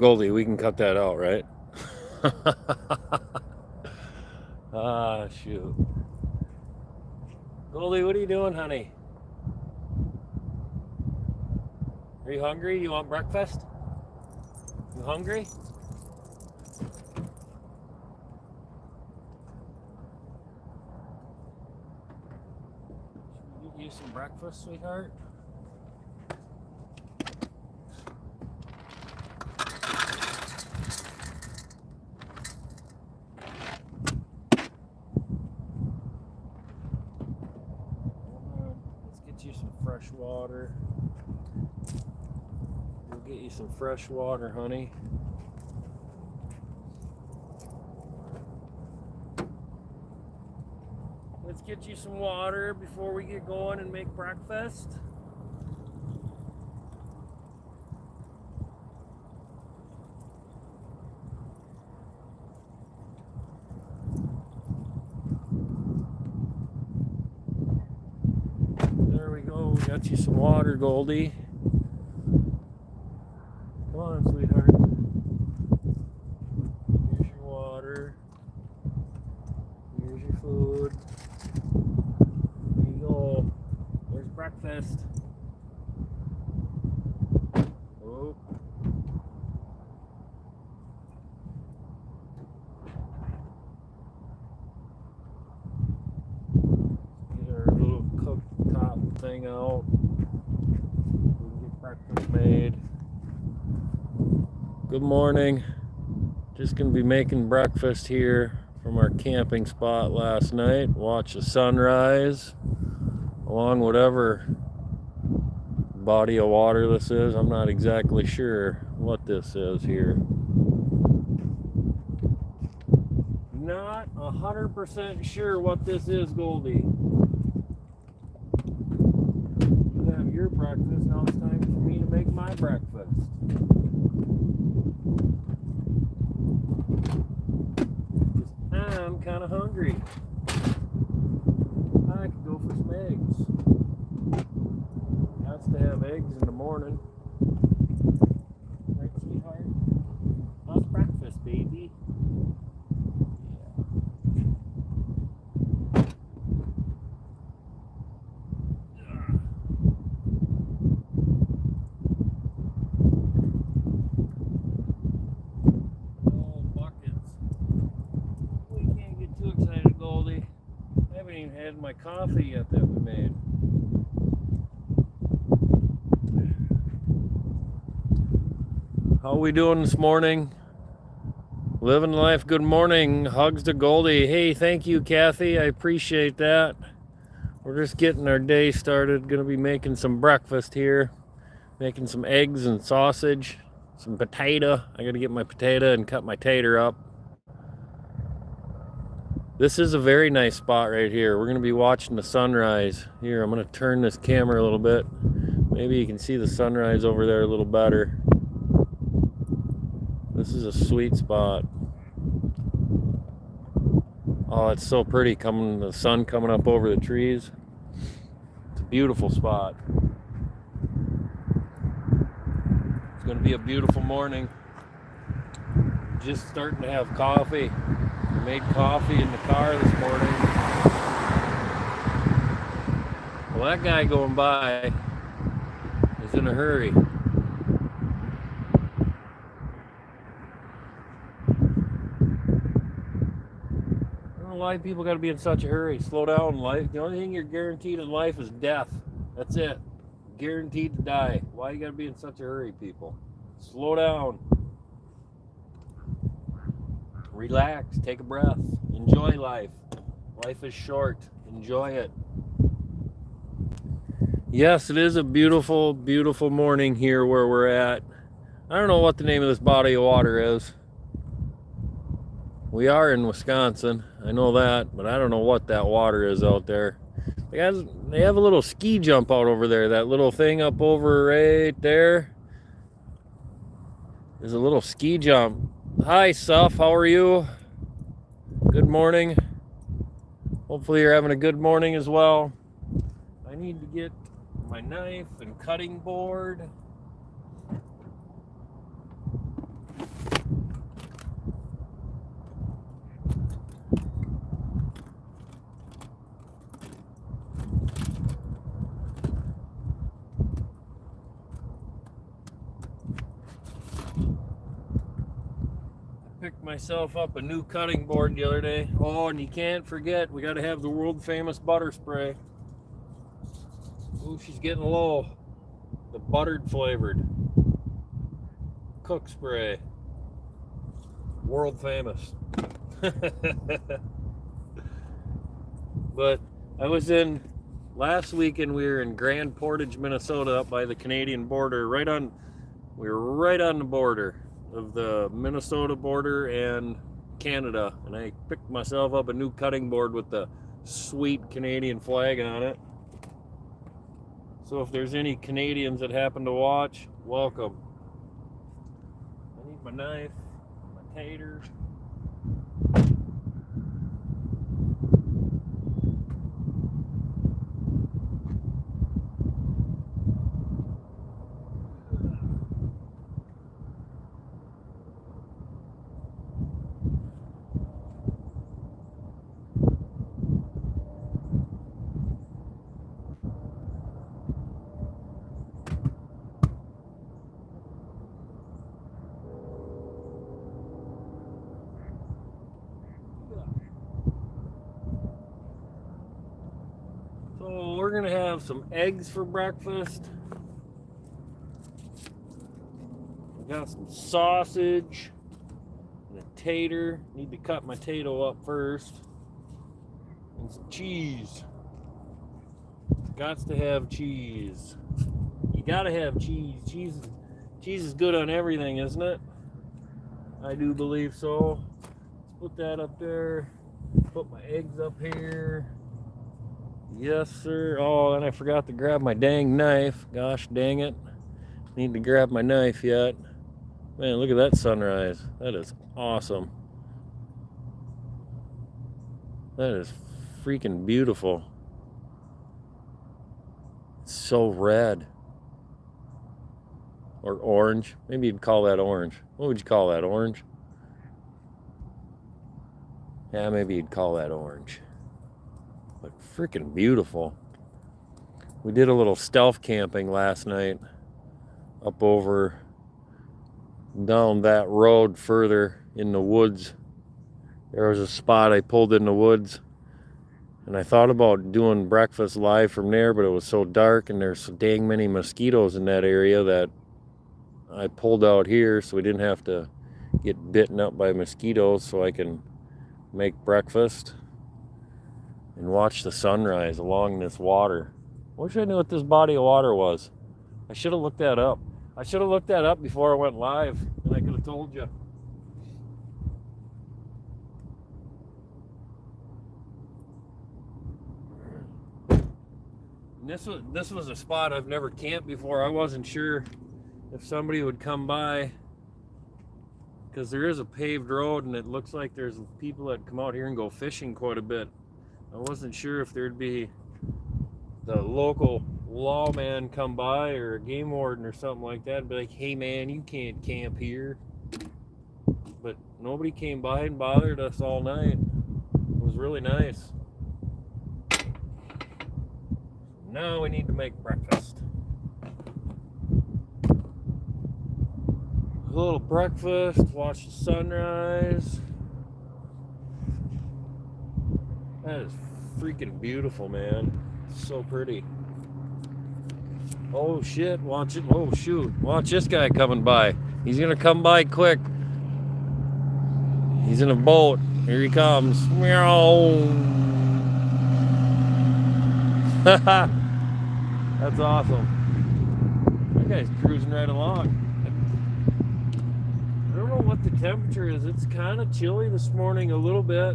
Goldie, we can cut that out, right? Ah, shoot. Goldie, what are you doing, honey? Are you hungry? You want breakfast? You hungry? Should we get you some breakfast, sweetheart? Let's get you some fresh water. We'll get you some fresh water, honey. Let's get you some water before we get going and make breakfast. There we go. We got you some water, Goldie. Come on, sweetheart. Here's your water. Here's your food. There you go. There's breakfast. Oh. Get our little cooktop thing out. We can get breakfast made. Good morning. Just gonna be making breakfast here from our camping spot last night. Watch the sunrise along whatever body of water this is. I'm not exactly sure what this is here. Not 100% sure what this is, Goldie. You have your breakfast. Now it's time for me to make my breakfast. I'm kind of hungry. I could go for some eggs. Has to have eggs in the morning. Right, sweetheart? How's breakfast, baby? Oh, buckets. We can't get too excited, Goldie. I haven't even had my coffee yet that we made. How we doing this morning? Living life. Good morning. Hugs to Goldie. Hey, thank you, Kathy. I appreciate that. We're just getting our day started. Gonna be making some breakfast here. Making some eggs and sausage. Some potato. I gotta get my potato and cut my tater up. This is a very nice spot right here. We're gonna be watching the sunrise. Here, I'm gonna turn this camera a little bit. Maybe you can see the sunrise over there a little better. This is a sweet spot. Oh, it's so pretty the sun coming up over the trees. It's a beautiful spot. It's gonna be a beautiful morning. Just starting to have coffee. I made coffee in the car this morning. Well, that guy going by is in a hurry. Why people got to be in such a hurry? Slow down, life. The only thing you're guaranteed in life is death. That's it. Guaranteed to die. Why you got to be in such a hurry, people? Slow down. Relax. Take a breath. Enjoy life. Life is short. Enjoy it. Yes, it is a beautiful, beautiful morning here where we're at. I don't know what the name of this body of water is. We are in Wisconsin, I know that, but I don't know what that water is out there. They have a little ski jump out over there. That little thing up over right there is a little ski jump. Hi, Suf, how are you? Good morning. Hopefully you're having a good morning as well. I need to get my knife and cutting board. Picked myself up a new cutting board the other day. Oh, and you can't forget, we got to have the world famous butter spray. Ooh, she's getting low. The buttered flavored cook spray. World famous. But I was in last weekend, we were in Grand Portage, Minnesota, up by the Canadian border. We were right on the border of the Minnesota border and Canada, and I picked myself up a new cutting board with the sweet Canadian flag on it. So if there's any Canadians that happen to watch, welcome. I need my knife, my taters. So we're gonna have some eggs for breakfast. We got some sausage and a tater. Need to cut my tato up first. And some cheese. Gots to have cheese. You gotta have cheese. Cheese is good on everything, isn't it? I do believe so. Let's put that up there. Put my eggs up here. Yes, sir. Oh, and I forgot to grab my dang knife. Gosh dang it. Need to grab my knife yet. Man, look at that sunrise. That is awesome. That is freaking beautiful. It's so red. Or orange. Maybe you'd call that orange. What would you call that? Orange? Yeah, maybe you'd call that orange. But freaking beautiful. We did a little stealth camping last night up over down that road further in the woods. There was a spot I pulled in the woods, and I thought about doing breakfast live from there, but it was so dark and there's so dang many mosquitoes in that area that I pulled out here so we didn't have to get bitten up by mosquitoes, so I can make breakfast and watch the sunrise along this water. Wish I knew what this body of water was. I should have looked that up. I should have looked that up before I went live, and I could have told you. And this was a spot I've never camped before. I wasn't sure if somebody would come by, because there is a paved road, and it looks like there's people that come out here and go fishing quite a bit. I wasn't sure if there'd be the local lawman come by or a game warden or something like that and be like, hey man, you can't camp here. But nobody came by and bothered us all night. It was really nice. Now we need to make breakfast. A little breakfast, watch the sunrise. That is freaking beautiful, man. It's so pretty. Oh shit, watch it. Oh shoot, watch this guy coming by. He's gonna come by quick. He's in a boat. Here he comes. Meow. That's awesome. That guy's cruising right along. I don't know what the temperature is. It's kind of chilly this morning a little bit.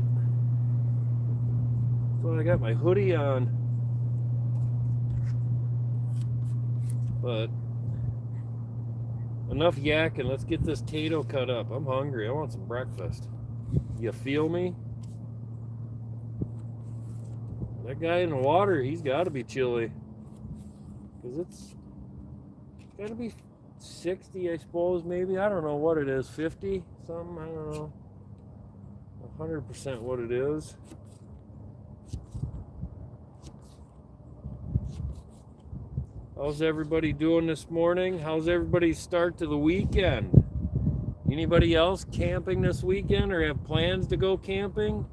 So I got my hoodie on, but enough yakking. Let's get this tato cut up. I'm hungry. I want some breakfast. You feel me? That guy in the water, he's got to be chilly, because it's got to be 60, I suppose, maybe. I don't know what it is, 50 something. I don't know 100% what it is. How's everybody doing this morning? How's everybody's start to the weekend? Anybody else camping this weekend or have plans to go camping?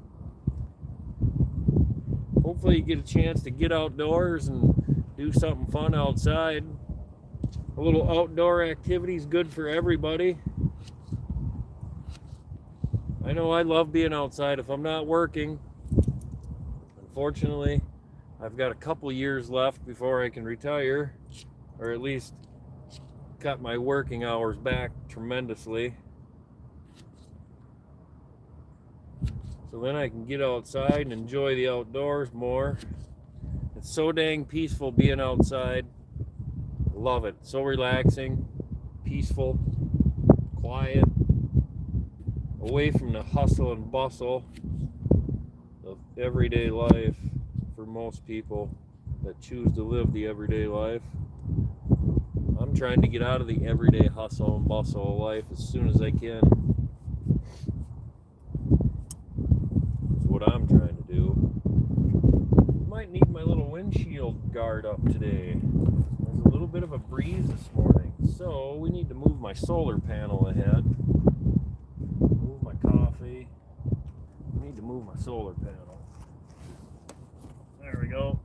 Hopefully you get a chance to get outdoors and do something fun outside. A little outdoor activity is good for everybody. I know I love being outside if I'm not working. Unfortunately, I've got a couple years left before I can retire, or at least cut my working hours back tremendously. So then I can get outside and enjoy the outdoors more. It's so dang peaceful being outside. Love it. So relaxing, peaceful, quiet, away from the hustle and bustle of everyday life for most people that choose to live the everyday life. I'm trying to get out of the everyday hustle and bustle of life as soon as I can. That's what I'm trying to do. Might need my little windshield guard up today. There's a little bit of a breeze this morning, so we need to move my solar panel ahead. Move my coffee. I need to move my solar panel. There we go.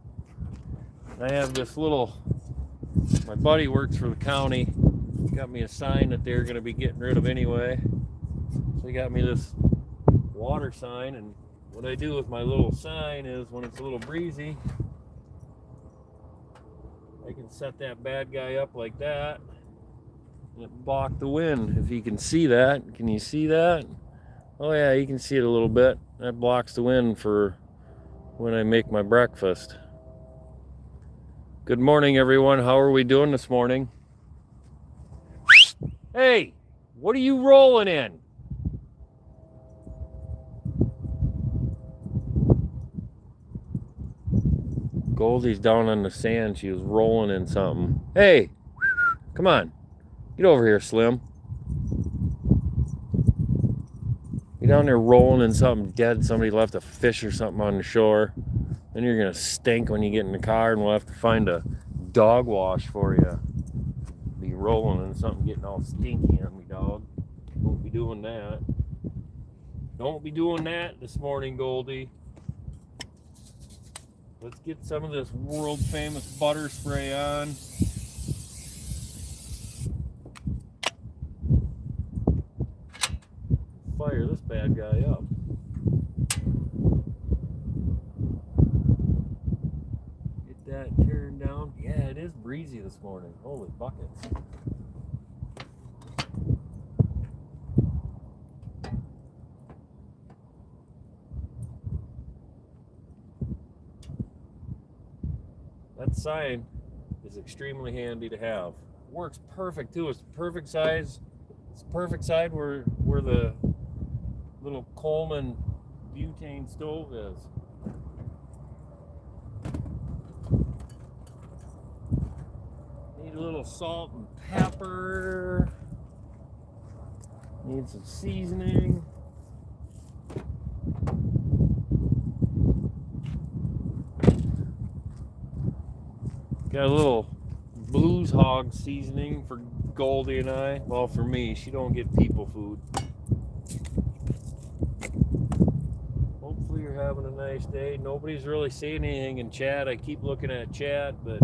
I have this little, my buddy works for the county. He got me a sign that they're going to be getting rid of anyway. So he got me this water sign, and what I do with my little sign is when it's a little breezy, I can set that bad guy up like that and it block the wind. If you can see that, can you see that? Oh yeah, you can see it a little bit. That blocks the wind for when I make my breakfast. Good morning, everyone. How are we doing this morning? Hey, what are you rolling in? Goldie's down on the sand. She was rolling in something. Hey, come on. Get over here, Slim. You're down there rolling in something dead. Somebody left a fish or something on the shore. Then you're going to stink when you get in the car, and we'll have to find a dog wash for you. Be rolling in something getting all stinky on me, dog. Won't be doing that. Don't be doing that this morning, Goldie. Let's get some of this world famous butter spray on. Fire this bad guy up. Get that turned down. Yeah, it is breezy this morning. Holy buckets. That sign is extremely handy to have. Works perfect too. It's perfect size. It's perfect size where the little Coleman butane stove is. Need a little salt and pepper. Need some seasoning. Got a little Blues Hog seasoning for Goldie and I. Well, for me, she don't get people food. Hopefully you're having a nice day. Nobody's really saying anything in chat. I keep looking at chat, but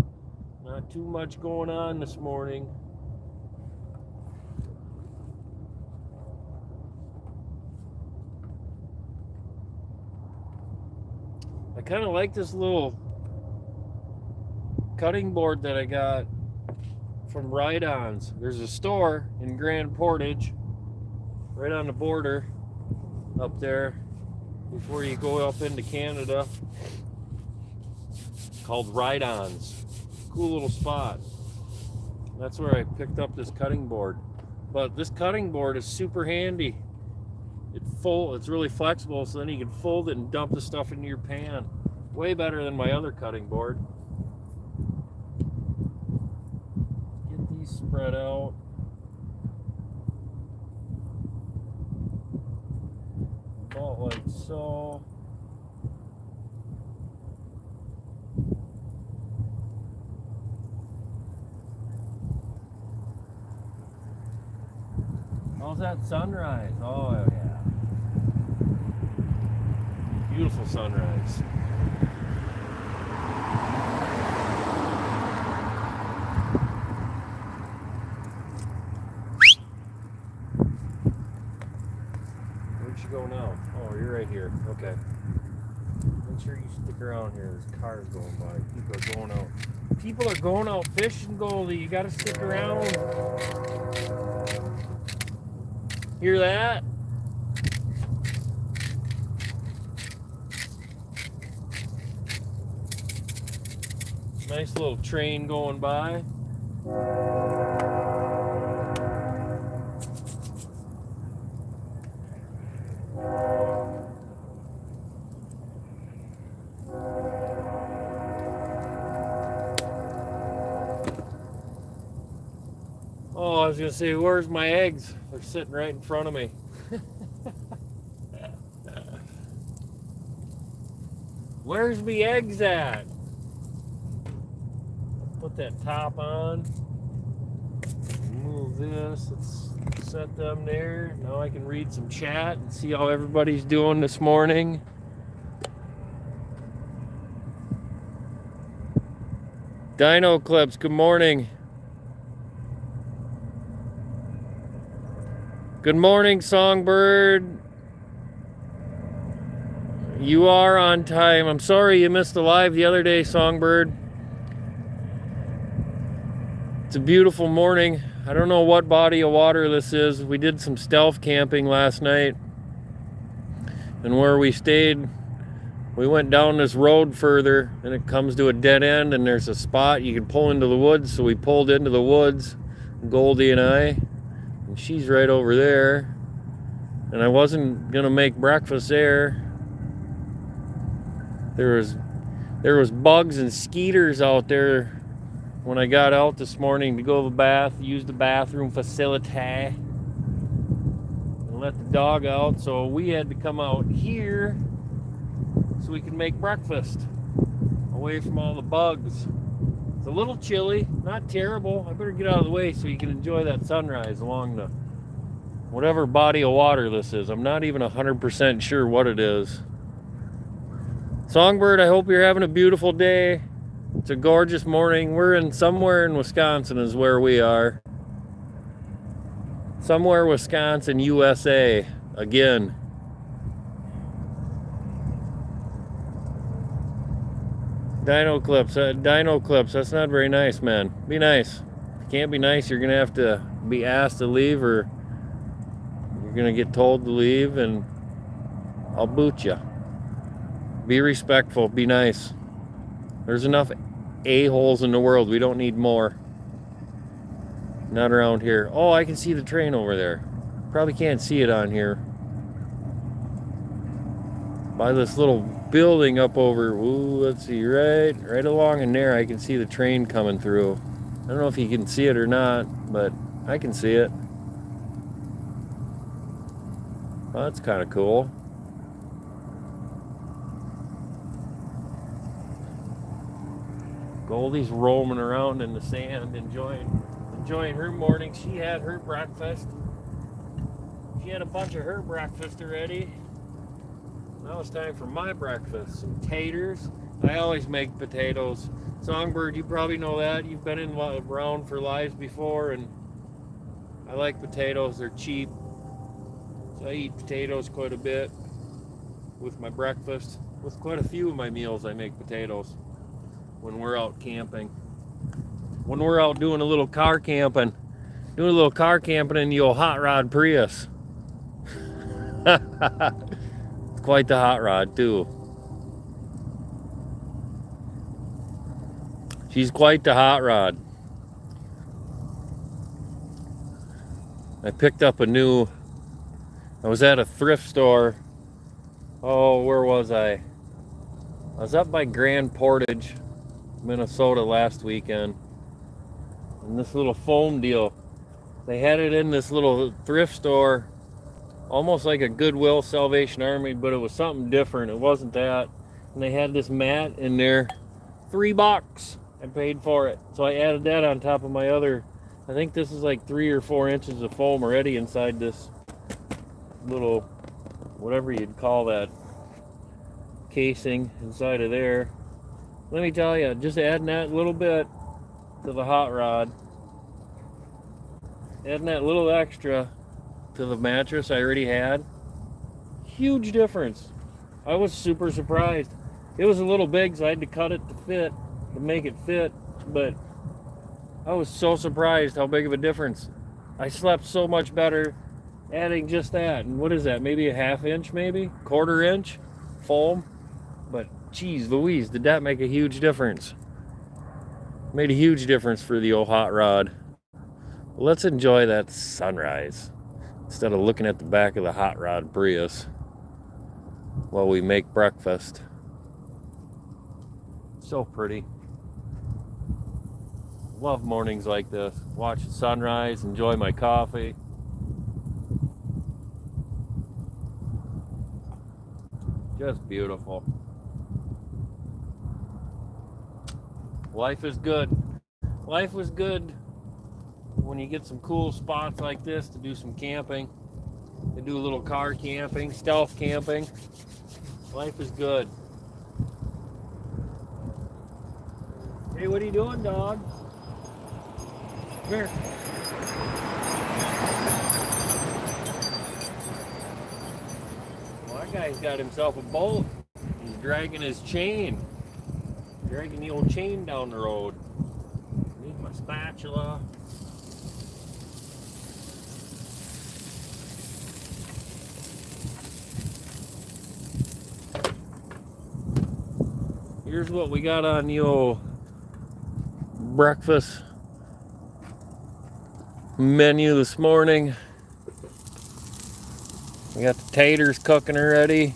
not too much going on this morning. I kind of like this little cutting board that I got from Ride-Ons. There's a store in Grand Portage, right on the border up there before you go up into Canada, called Ride-Ons. Cool little spot. That's where I picked up this cutting board. But this cutting board is super handy. It's really flexible, so then you can fold it and dump the stuff into your pan. Way better than my other cutting board. Get these spread out. About like so. I'll How's that sunrise? Oh, yeah. Beautiful sunrise. Where'd you go now? Oh, you're right here. Okay. Make sure you stick around here. There's cars going by. People are going out. People are going out fishing, Goldie. You gotta stick around. Hear that? Nice little train going by. Oh, I was gonna say, where's my eggs? They're sitting right in front of me. Where's me eggs at? Put that top on. Move this. Let's set them there. Now I can read some chat and see how everybody's doing this morning. Dino Clips, good morning. Good morning, Songbird. You are on time. I'm sorry you missed the live the other day, Songbird. It's a beautiful morning. I don't know what body of water this is. We did some stealth camping last night. And where we stayed, we went down this road further and it comes to a dead end and there's a spot you can pull into the woods. So we pulled into the woods, Goldie and I. And she's right over there. And I wasn't gonna make breakfast there. There was bugs and skeeters out there when I got out this morning to go to the bath, use the bathroom facility, and let the dog out. So we had to come out here so we could make breakfast away from all the bugs. It's a little chilly, not terrible. I better get out of the way so you can enjoy that sunrise along the whatever body of water this is. I'm not even 100% sure what it is. Songbird, I hope you're having a beautiful day. It's a gorgeous morning. We're in somewhere in Wisconsin is where we are. Somewhere Wisconsin, USA. Again. Dino Clips, that's not very nice, man. Be nice. If you can't be nice, you're gonna have to be asked to leave or you're gonna get told to leave and I'll boot you. Be respectful, be nice. There's enough a-holes in the world. We don't need more. Not around here. Oh, I can see the train over there. Probably can't see it on here. By this little building up over, ooh, let's see, right along in there, I can see the train coming through. I don't know if you can see it or not, but I can see it. Well, that's kind of cool. Goldie's roaming around in the sand, enjoying her morning. She had her breakfast. She had a bunch of her breakfast already. Now it's time for my breakfast. Some taters. I always make potatoes. Songbird, you probably know that. You've been around for lives before, and I like potatoes. They're cheap. So I eat potatoes quite a bit with my breakfast. With quite a few of my meals, I make potatoes. When we're out camping, when we're out doing a little car camping in the old hot rod Prius. It's quite the hot rod too. She's quite the hot rod. I picked up I was at a thrift store. Oh, where was I? I was up by Grand Portage, Minnesota last weekend, and this little foam deal, they had it in this little thrift store, almost like a Goodwill Salvation Army, but it was something different. It wasn't that. And they had this mat in there, $3. I paid for it, so I added that on top of my other I think this is like 3 or 4 inches of foam already inside this little, whatever you'd call that, casing inside of there. Let me tell you, just adding that little bit to the hot rod, adding that little extra to the mattress I already had, huge difference. I was super surprised. It was a little big, so I had to cut it to make it fit, but I was so surprised how big of a difference. I slept so much better adding just that. And what is that? Maybe a ½ inch, maybe? ¼ inch foam? But geez Louise, did that make a huge difference? Made a huge difference for the old hot rod. Let's enjoy that sunrise instead of looking at the back of the hot rod Prius while we make breakfast. So pretty. Love mornings like this. Watch the sunrise, enjoy my coffee. Just beautiful. Life is good. Life was good when you get some cool spots like this to do some camping. To do a little car camping, stealth camping. Life is good. Hey, what are you doing, dog? Come here. Well, that guy's got himself a boat. He's dragging his chain. Dragging the old chain down the road. Need my spatula. Here's what we got on the old breakfast menu this morning. We got the taters cooking already.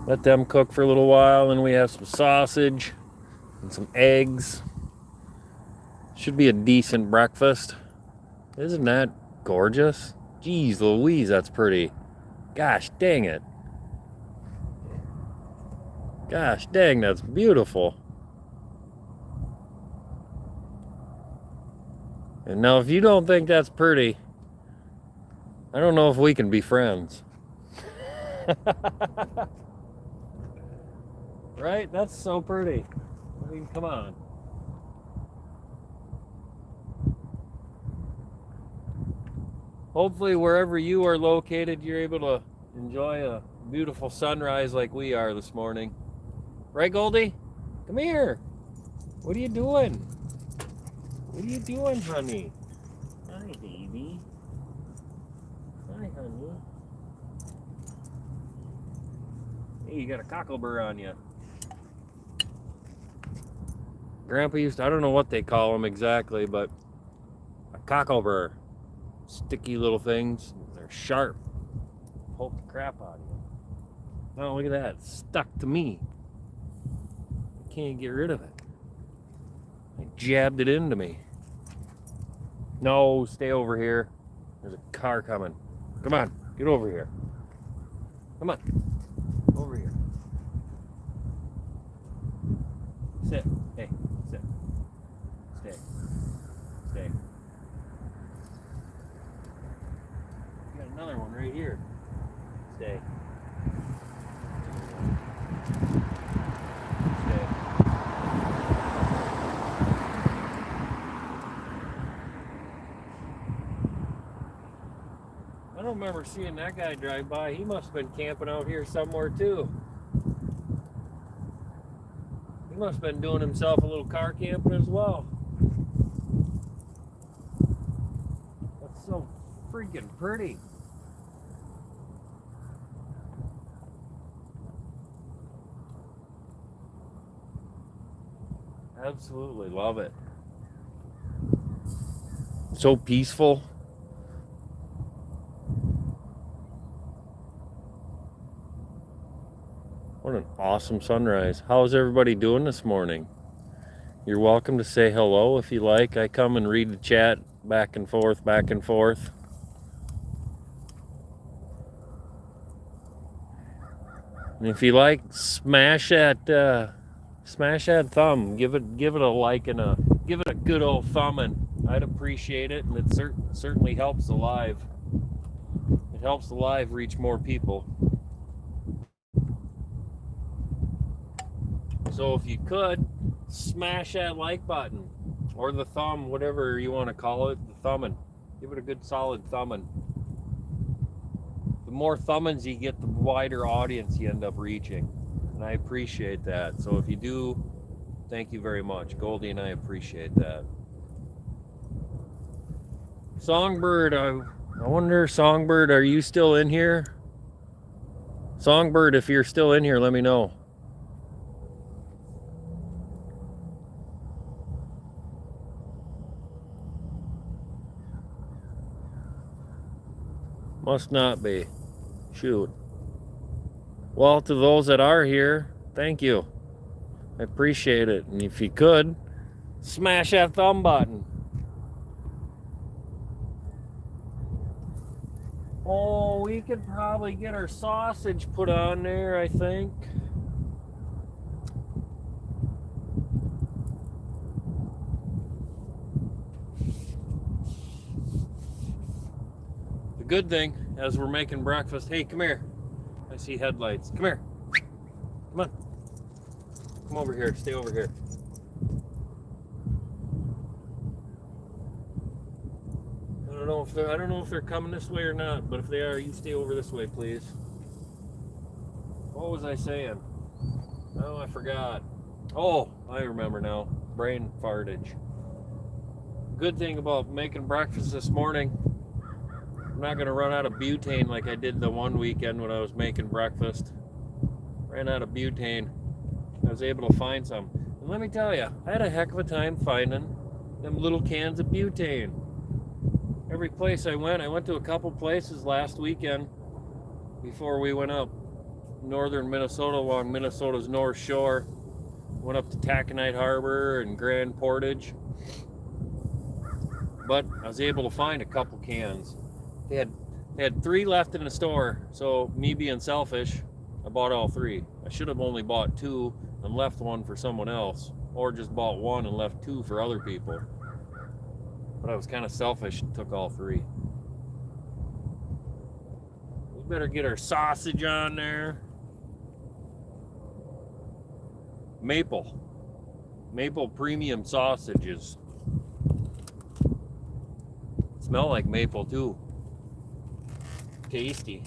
Let them cook for a little while, and we have some sausage and some eggs. Should be a decent breakfast. Isn't that gorgeous? Jeez Louise, that's pretty. Gosh dang it. Gosh dang, that's beautiful. And now, if you don't think that's pretty, I don't know if we can be friends. Right? That's so pretty. I mean, come on. Hopefully, wherever you are located, you're able to enjoy a beautiful sunrise like we are this morning. Right, Goldie? Come here. What are you doing? What are you doing, honey? Hi, baby. Hi, honey. Hey, you got a cocklebur on you. Grandpa used to, I don't know what they call them exactly, but a cocklebur. Sticky little things. They're sharp. Poke the crap out of you. Oh, look at that. It's stuck to me. I can't get rid of it. I jabbed it into me. No, stay over here. There's a car coming. Come on, get over here. Come on. Over here. Sit. Hey, sit. Stay. Stay. You got another one right here. Stay. Stay. I don't remember seeing that guy drive by. He must have been camping out here somewhere too. He must have been doing himself a little car camping as well. That's so freaking pretty. Absolutely love it. So peaceful. What an awesome sunrise. How's everybody doing this morning? You're welcome to say hello if you like. I come and read the chat back and forth, back and forth. And if you like, smash that thumb. Give it a like and give it a good old thumbing I'd appreciate it, and it certainly helps the live. It helps the live reach more people. So if you could, smash that like button, or the thumb, whatever you want to call it, the thumbing. Give it a good solid thumbing. The more thumbings you get, the wider audience you end up reaching. And I appreciate that. So if you do, thank you very much. Goldie and I appreciate that. Songbird, I wonder, Songbird, are you still in here? Songbird, if you're still in here, let me know. Must not be. Shoot. Well, to those that are here, thank you. I appreciate it. And if you could, smash that thumb button. Oh, we could probably get our sausage put on there, I think. The good thing, as we're making breakfast, hey, come here. I see headlights. Come here. Come on. Come over here. Stay over here. I don't know if they're coming this way or not, but if they are, you stay over this way, please. What was I saying? Oh, I forgot. Oh, I remember now. Brain fartage. Good thing about making breakfast this morning, I'm not gonna run out of butane like I did the one weekend when I was making breakfast. Ran out of butane. I was able to find some. And let me tell you, I had a heck of a time finding them little cans of butane. Every place I went to a couple places last weekend before we went up northern Minnesota along Minnesota's North Shore. Went up to Taconite Harbor and Grand Portage. But I was able to find a couple cans. They had 3 left in the store, so me being selfish, I bought all 3. I should have only bought 2 and left 1 for someone else, or just bought 1 and left 2 for other people. But I was kind of selfish and took all 3. We better get our sausage on there. Maple premium sausages. Smell like maple too. Tasty.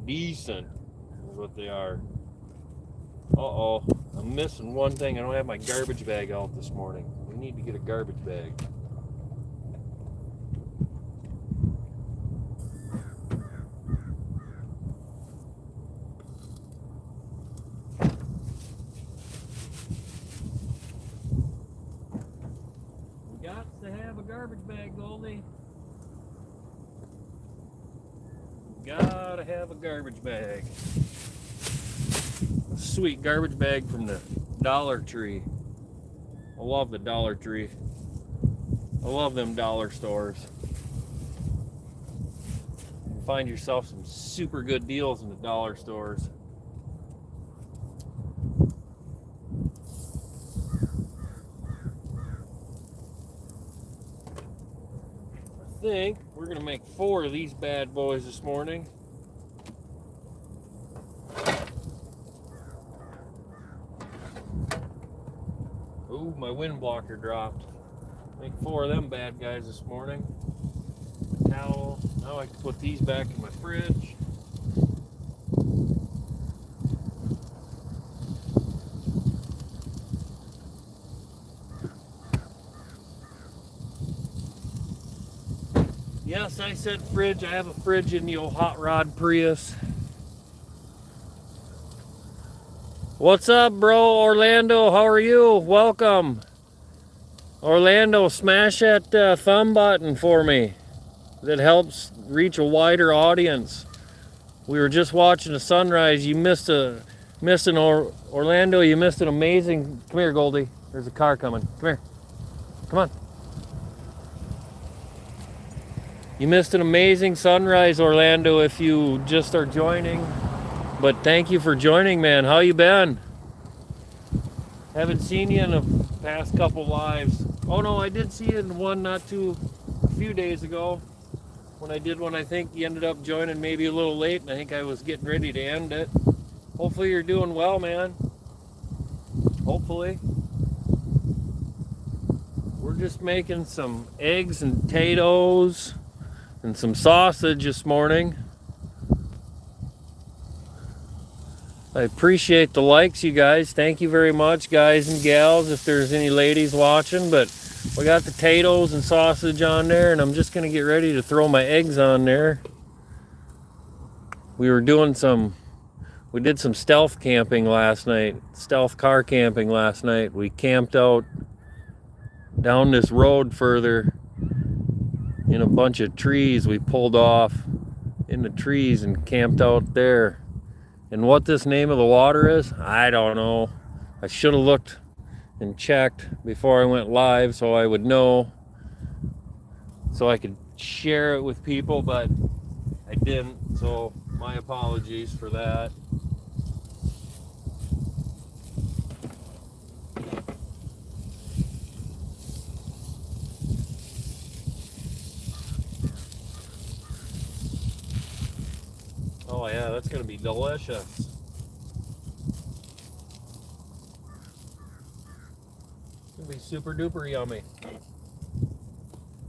Decent is what they are. Uh-oh, I'm missing one thing. I don't have my garbage bag out this morning. We need to get a garbage bag. Garbage bag, Goldie. Gotta have a garbage bag. A sweet garbage bag from the Dollar Tree. I love the Dollar Tree. I love them dollar stores. You can find yourself some super good deals in the dollar stores. I think we're gonna make 4 of these bad boys this morning. Ooh, my wind blocker dropped. Make 4 of them bad guys this morning. Towel. Now I can put these back in my fridge. Yes, I said fridge. I have a fridge in the old hot rod Prius. What's up, bro? Orlando, how are you? Welcome. Orlando, smash that thumb button for me. That helps reach a wider audience. We were just watching the sunrise. You missed Orlando, you missed an amazing... Come here, Goldie. There's a car coming. Come here. Come on. You missed an amazing sunrise, Orlando, if you just are joining. But thank you for joining, man. How you been? Haven't seen you in the past couple lives. Oh no, I did see you in one a few days ago. When I did one, I think you ended up joining maybe a little late, and I think I was getting ready to end it. Hopefully you're doing well, man. Hopefully. We're just making some eggs and potatoes and some sausage this morning. I appreciate the likes, you guys. Thank you very much, guys and gals, if there's any ladies watching. But we got the potatoes and sausage on there, and I'm just going to get ready to throw my eggs on there. We did some stealth camping last night, stealth car camping last night. We camped out down this road further in a bunch of trees. We pulled off in the trees and camped out there. And what this name of the water is, I don't know. I should have looked and checked before I went live so I would know, so I could share it with people, but I didn't, so my apologies for that. Oh yeah, that's gonna be delicious. It's gonna be super duper yummy.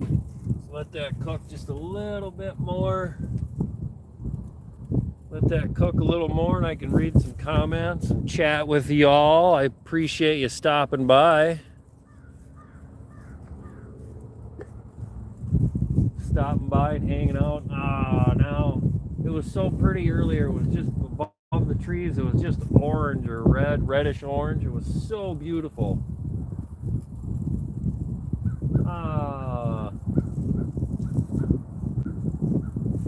Let's let that cook just a little bit more. Let that cook a little more, and I can read some comments and chat with y'all. I appreciate you stopping by. Stopping by and hanging out. Now it was so pretty earlier. It was just above the trees. It was just orange or reddish orange. It was so beautiful.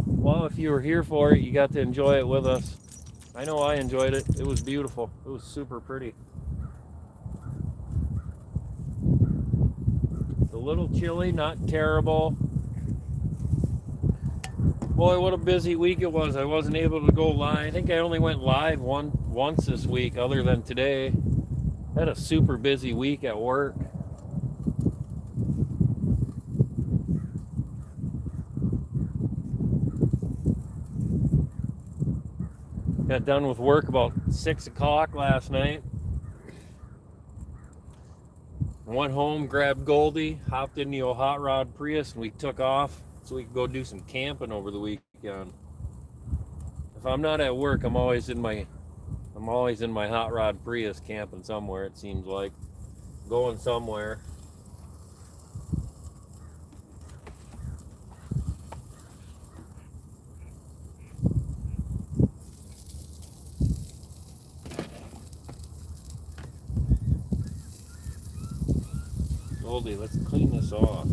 Well, if you were here for it, you got to enjoy it with us. I know I enjoyed it. It was beautiful. It was super pretty. It's a little chilly, not terrible. Boy, what a busy week it was. I wasn't able to go live. I think I only went live once this week, other than today. I had a super busy week at work. Got done with work about 6 o'clock last night. Went home, grabbed Goldie, hopped in the old hot rod Prius, and we took off so we could go do some camping over the weekend. If I'm not at work, I'm always in my hot rod Prius camping somewhere, it seems like. Going somewhere. Goldie, let's clean this off.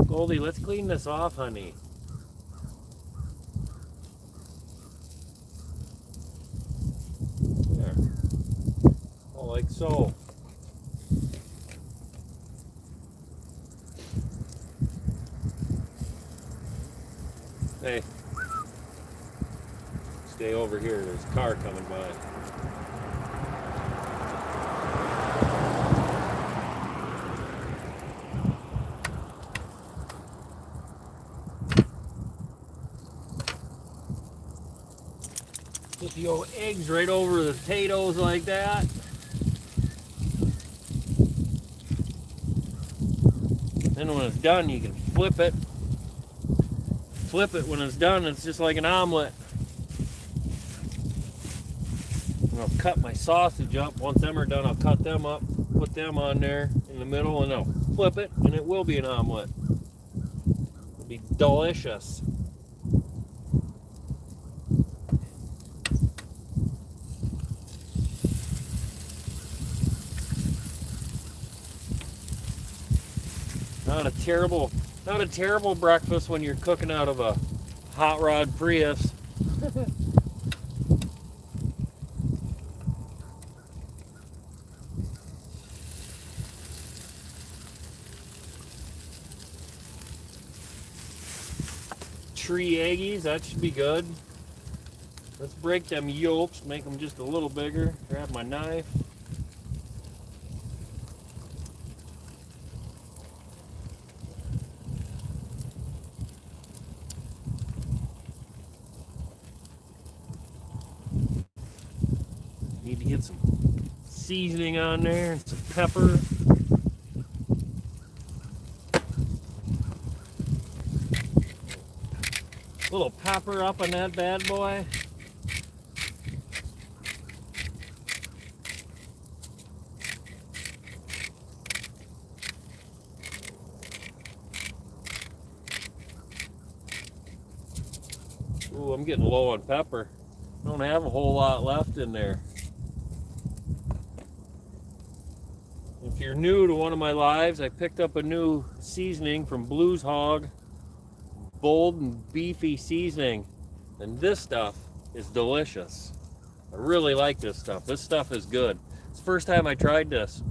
Goldie, let's clean this off, honey. There. Oh, like so. Hey. Stay over here. There's a car coming by. Put the old eggs right over the potatoes like that. Then when it's done, you can flip it. Flip it when it's done, it's just like an omelet. And I'll cut my sausage up. Once them are done, I'll cut them up, put them on there in the middle, and I'll flip it, and it will be an omelet. It'll be delicious. Not a terrible breakfast when you're cooking out of a hot rod Prius. Tree eggies, that should be good. Let's break them yolks, make them just a little bigger. Grab my knife. Need to get some seasoning on there and some pepper. Little pepper up on that bad boy. Ooh, I'm getting low on pepper. Don't have a whole lot left in there. If you're new to one of my lives, I picked up a new seasoning from Blues Hog. Bold and beefy seasoning. And this stuff is delicious. I really like this stuff. This stuff is good. It's the first time I tried this.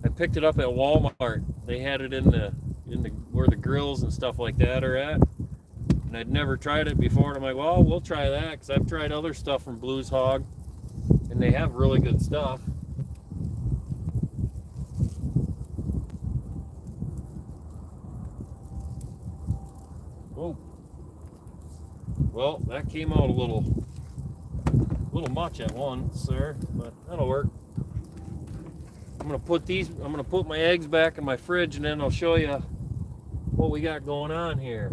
I picked it up at Walmart. They had it in the where the grills and stuff like that are at. And I'd never tried it before, and I'm like, well, we'll try that, because I've tried other stuff from Blues Hog, and they have really good stuff. Oh, well, that came out a little much at once, sir, but that'll work. I'm gonna put my eggs back in my fridge, and then I'll show you what we got going on here.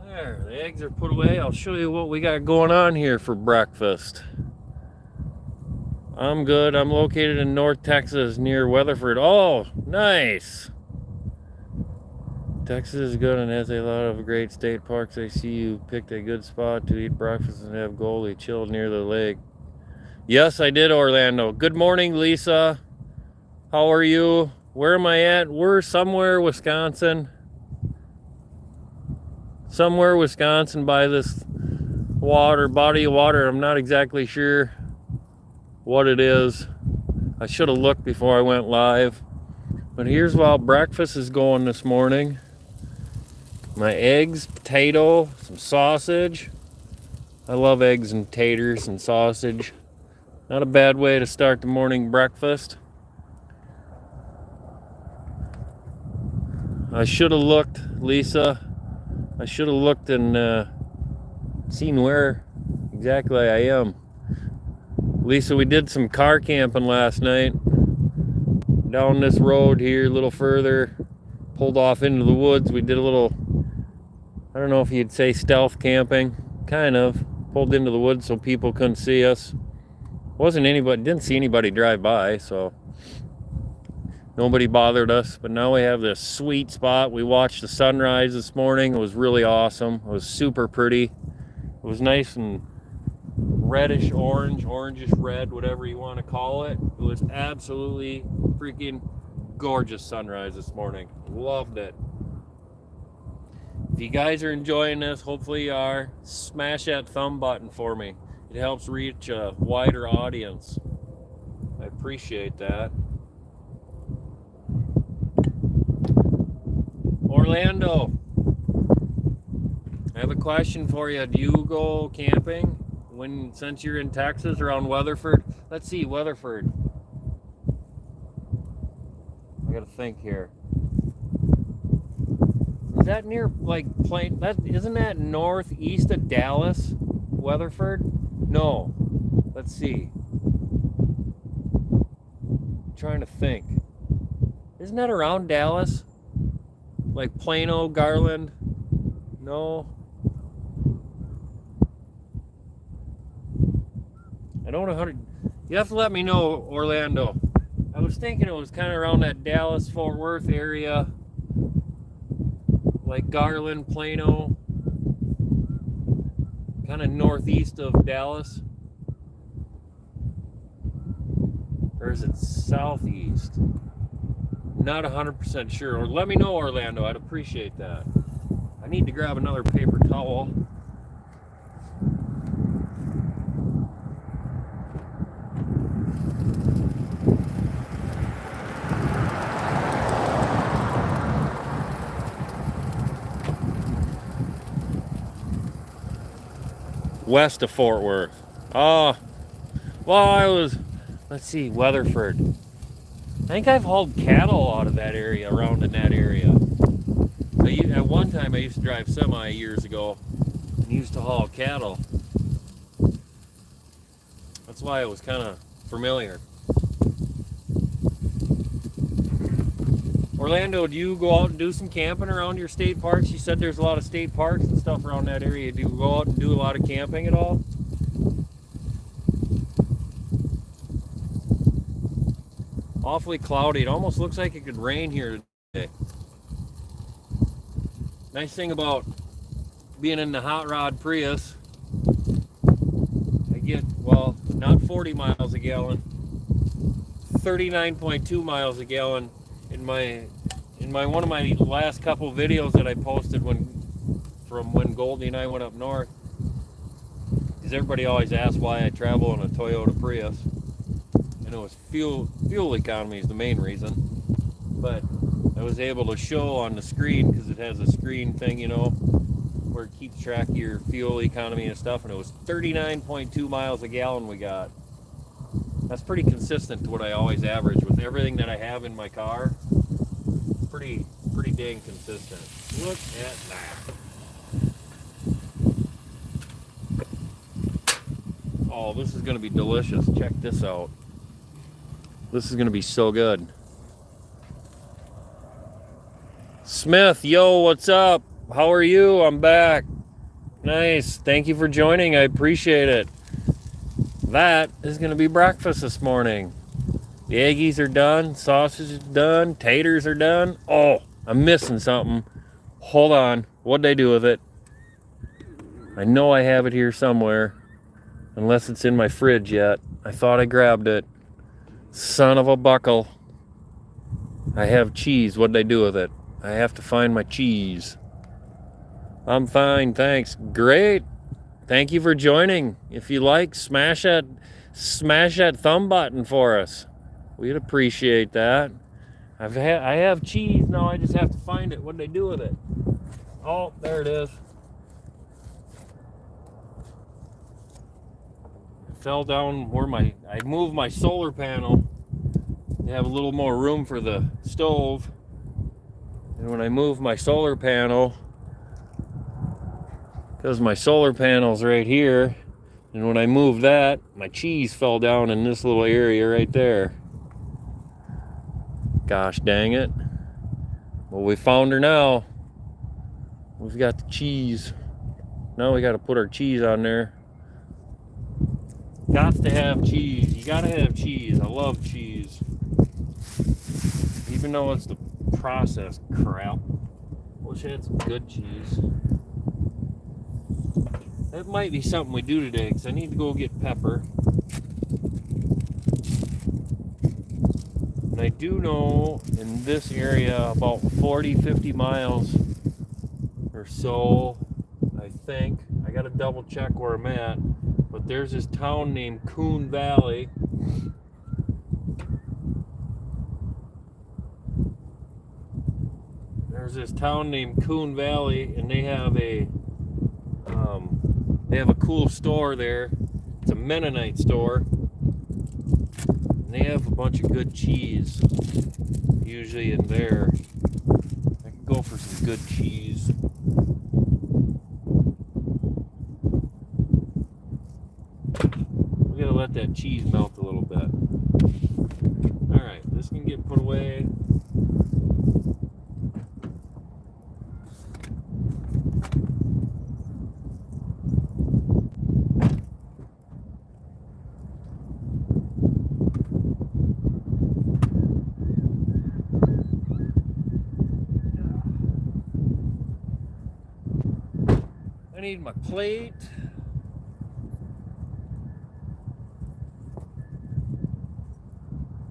There, the eggs are put away. I'll show you what we got going on here for breakfast. I'm good. I'm located in North Texas near Weatherford. Oh, nice. Texas is good and has a lot of great state parks. I see you picked a good spot to eat breakfast and have Goldie chilled near the lake. Yes, I did, Orlando. Good morning, Lisa. How are you? Where am I at? We're somewhere Wisconsin. Somewhere Wisconsin by this body of water. I'm not exactly sure what it is. I should have looked before I went live. But here's while breakfast is going this morning. My eggs, potato, some sausage. I love eggs and taters and sausage. Not a bad way to start the morning breakfast. I should have looked, Lisa. I should have looked and seen where exactly I am. Lisa, we did some car camping last night. Down this road here, a little further. Pulled off into the woods. We did a little, I don't know if you'd say stealth camping. Kind of. Pulled into the woods so people couldn't see us. Didn't see anybody drive by, so nobody bothered us. But now we have this sweet spot. We watched the sunrise this morning. It was really awesome. It was super pretty. It was nice and reddish orange, orangish red, whatever you want to call it. It was absolutely freaking gorgeous sunrise this morning. Loved it. If you guys are enjoying this, hopefully you are, smash that thumb button for me. It helps reach a wider audience. I appreciate that. Orlando, I have a question for you. Do you go camping since you're in Texas around Weatherford? Let's see, Weatherford. I gotta think here. Is that near like Plain? Isn't that northeast of Dallas, Weatherford? No. Let's see. I'm trying to think. Isn't that around Dallas? Like Plano, Garland? No. I don't know how to. You have to let me know, Orlando. I was thinking it was kind of around that Dallas, Fort Worth area. Like Garland, Plano. Kind of northeast of Dallas. Or is it southeast? Not 100% sure. Or let me know, Orlando. I'd appreciate that. I need to grab another paper towel. west of Fort Worth. Oh, well, I was, let's see, Weatherford. I think I've hauled cattle out of that area, around in that area. At one time, I used to drive semi years ago and used to haul cattle. That's why it was kind of familiar. Orlando, do you go out and do some camping around your state parks? You said there's a lot of state parks and stuff around that area. Do you go out and do a lot of camping at all? Awfully cloudy. It almost looks like it could rain here today. Nice thing about being in the hot rod Prius, I get, well, not 40 miles a gallon, 39.2 miles a gallon in my one of my last couple videos that I posted from when Goldie and I went up north. Because everybody always asks why I travel in a Toyota Prius, and it was fuel economy is the main reason. But I was able to show on the screen, because it has a screen thing, you know, where it keeps track of your fuel economy and stuff, and it was 39.2 miles a gallon we got. That's pretty consistent to what I always average with everything that I have in my car. Pretty dang consistent. Look at that. Oh, this is going to be delicious. Check this out. This is going to be so good. Smith, yo, what's up? How are you? I'm back. Nice. Thank you for joining. I appreciate it. That is going to be breakfast this morning. The eggies are done. Sausage is done. Taters are done. Oh, I'm missing something. Hold on. What'd they do with it? I know I have it here somewhere. Unless it's in my fridge yet. I thought I grabbed it. Son of a buckle. I have cheese. What'd they do with it? I have to find my cheese. I'm fine, thanks. Great. Thank you for joining. If you like, smash that thumb button for us. We'd appreciate that. I have cheese now. I just have to find it. What did they do with it? Oh, there it is. It fell down where I moved my solar panel to have a little more room for the stove. And when I moved my solar panel, because my solar panel's right here, and when I moved that, my cheese fell down in this little area right there. Gosh dang it. Well, we found her now. We've got the cheese. Now we got to put our cheese on there. Got to have cheese. You got to have cheese. I love cheese. Even though it's the processed crap. Wish I had some good cheese. That might be something we do today, because I need to go get pepper. And I do know in this area, about 40-50 miles or so, I think. I got to double check where I'm at. But there's this town named Coon Valley. There's this town named Coon Valley, and they have a cool store there. It's a Mennonite store. And they have a bunch of good cheese, usually in there. I can go for some good cheese. We gotta let that cheese melt a little bit. Alright, this can get put away. I need my plate.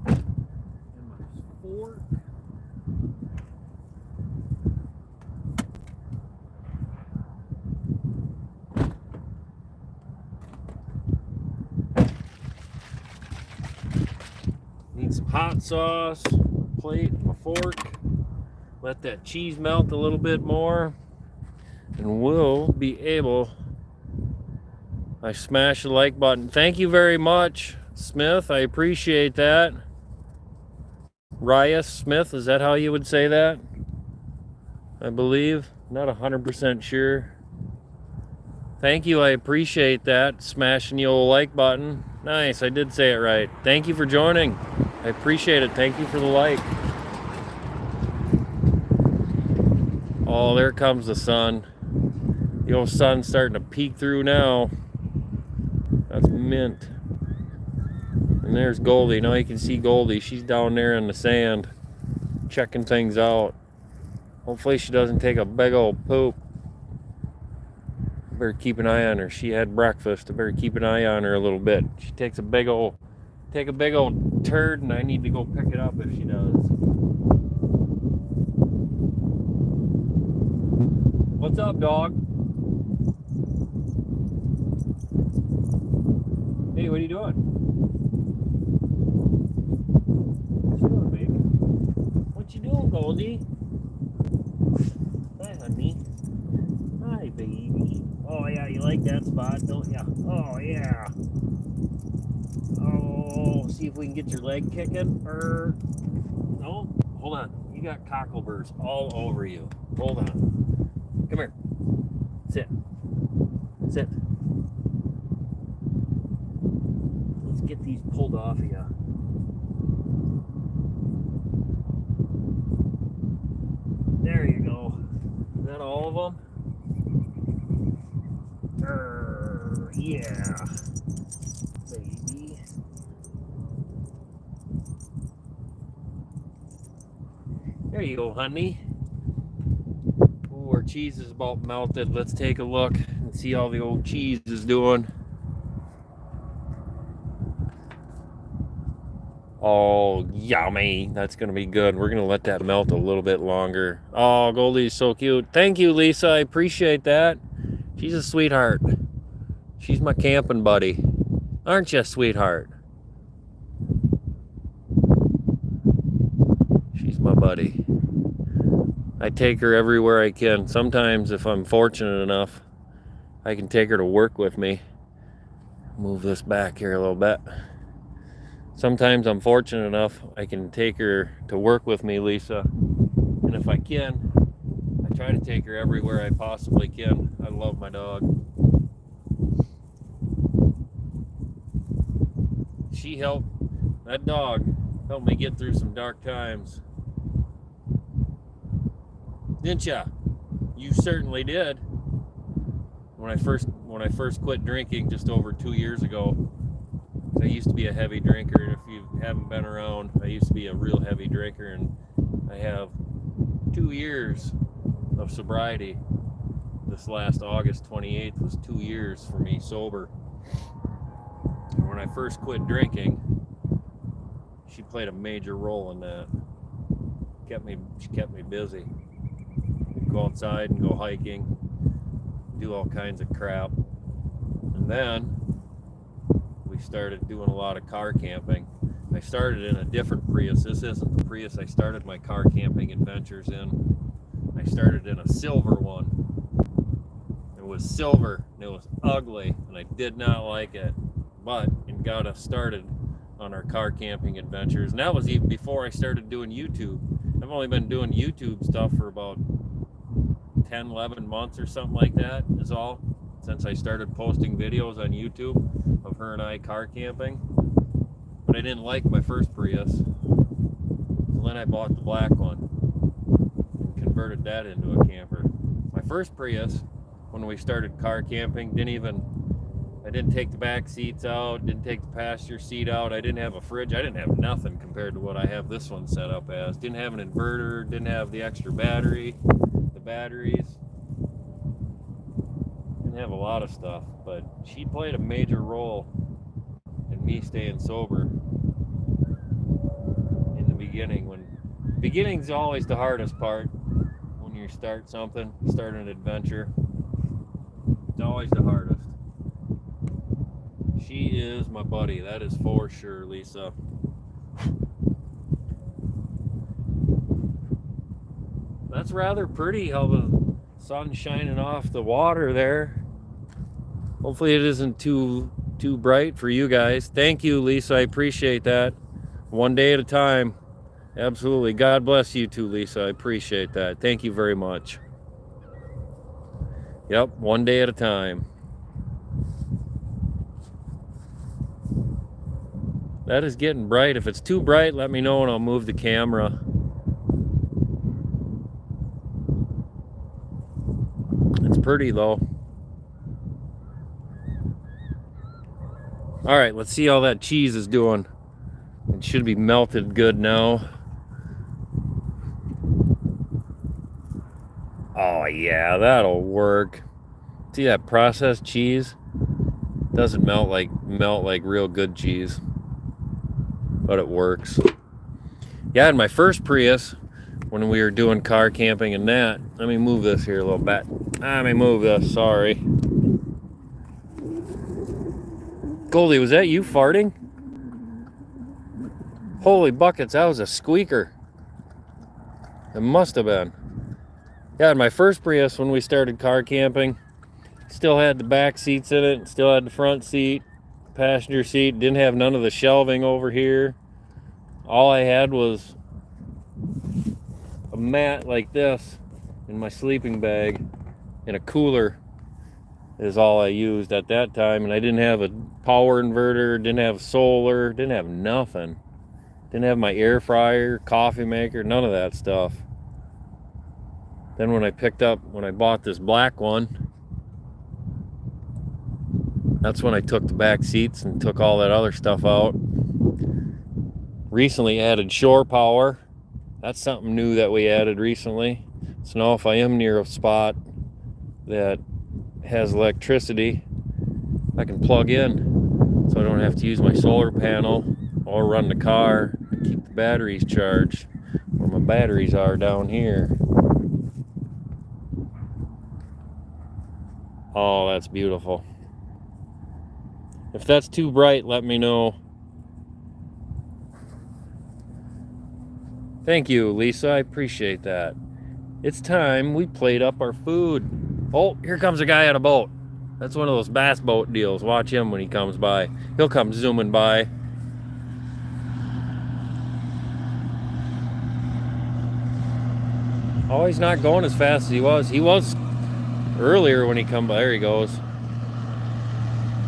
And my fork. Need some hot sauce, plate, my fork. Let that cheese melt a little bit more. And we'll be able I smashed the like button. Thank you very much, Smith. I appreciate that. Ryan Smith, is that how you would say that? I believe. Not 100% sure. Thank you, I appreciate that. Smashing the old like button. Nice, I did say it right. Thank you for joining. I appreciate it. Thank you for the like. Oh, there comes the sun. The old sun's starting to peek through now. That's mint. And there's Goldie. Now you can see Goldie. She's down there in the sand, checking things out. Hopefully she doesn't take a big old poop. Better keep an eye on her. She had breakfast. I better keep an eye on her a little bit. She takes a big old turd, and I need to go pick it up if she does. What's up, dog? Hey, what are you doing? What you doing, baby? What you doing, Goldie? Hi, honey. Hi, baby. Oh, yeah, you like that spot, don't ya? Oh, yeah. Oh, see if we can get your leg kicking. No, hold on. You got cockleburrs all over you. Hold on. Come here. Sit. Sit. Let's get these pulled off of you. There you go. Is that all of them? Yeah. Baby. There you go, honey. Ooh, our cheese is about melted. Let's take a look and see how the old cheese is doing. Oh, yummy. That's going to be good. We're going to let that melt a little bit longer. Oh, Goldie's so cute. Thank you, Lisa. I appreciate that. She's a sweetheart. She's my camping buddy. Aren't you, sweetheart? She's my buddy. I take her everywhere I can. Sometimes, if I'm fortunate enough, I can take her to work with me. Move this back here a little bit. Sometimes I'm fortunate enough, I can take her to work with me, Lisa. And if I can, I try to take her everywhere I possibly can. I love my dog. That dog helped me get through some dark times. Didn't ya? You certainly did. When I first quit drinking just over 2 years ago, I used to be a heavy drinker, and if you haven't been around, I used to be a real heavy drinker, and I have 2 years of sobriety. This last August 28th was 2 years for me sober. And when I first quit drinking, she played a major role in that. She kept me busy. Go outside and go hiking, do all kinds of crap. And then we started doing a lot of car camping. I started in a different Prius. This isn't the Prius I started my car camping adventures in. I started in a silver one. It was silver and it was ugly and I did not like it, but it got us started on our car camping adventures. And that was even before I started doing YouTube. I've only been doing YouTube stuff for about 10, 11 months or something like that is all, since I started posting videos on YouTube of her and I car camping. But I didn't like my first Prius, so then I bought the black one and converted that into a camper. My first Prius, when we started car camping, I didn't take the back seats out, didn't take the passenger seat out, I didn't have a fridge, I didn't have nothing compared to what I have this one set up as. Didn't have an inverter, didn't have the extra batteries, didn't have a lot of stuff, but she played a major role in me staying sober in the beginning. Beginning's always the hardest part when you start something, start an adventure. It's always the hardest. She is my buddy, that is for sure, Lisa. That's rather pretty how the sun's shining off the water there. Hopefully it isn't too bright for you guys. Thank you, Lisa. I appreciate that. One day at a time. Absolutely. God bless you too, Lisa. I appreciate that. Thank you very much. Yep, one day at a time. That is getting bright. If it's too bright, let me know and I'll move the camera. It's pretty though. All right, let's see how that cheese is doing. It should be melted good now. Oh yeah, that'll work. See that processed cheese? Doesn't melt like real good cheese, but it works. Yeah, in my first Prius, when we were doing car camping and that, let me move this here a little bit. Let me move this, sorry. Goldie, was that you farting? Holy buckets, that was a squeaker. It must have been. Yeah, in my first Prius, when we started car camping, still had the back seats in it, still had the front seat, passenger seat, didn't have none of the shelving over here. All I had was a mat like this in my sleeping bag, and a cooler is all I used at that time. And I didn't have a power inverter, didn't have solar, didn't have nothing. Didn't have my air fryer, coffee maker, none of that stuff. Then when I bought this black one, that's when I took the back seats and took all that other stuff out. Recently added shore power. That's something new that we added recently. So now if I am near a spot that has electricity, I can plug in, so I don't have to use my solar panel or run the car to keep the batteries charged, where my batteries are down here. Oh, that's beautiful. If that's too bright, let me know. Thank you, Lisa. I appreciate that. It's time we played up our food. Oh, here comes a guy on a boat. That's one of those bass boat deals. Watch him when he comes by. He'll come zooming by. Oh, he's not going as fast as he was. He was earlier when he come by. There he goes.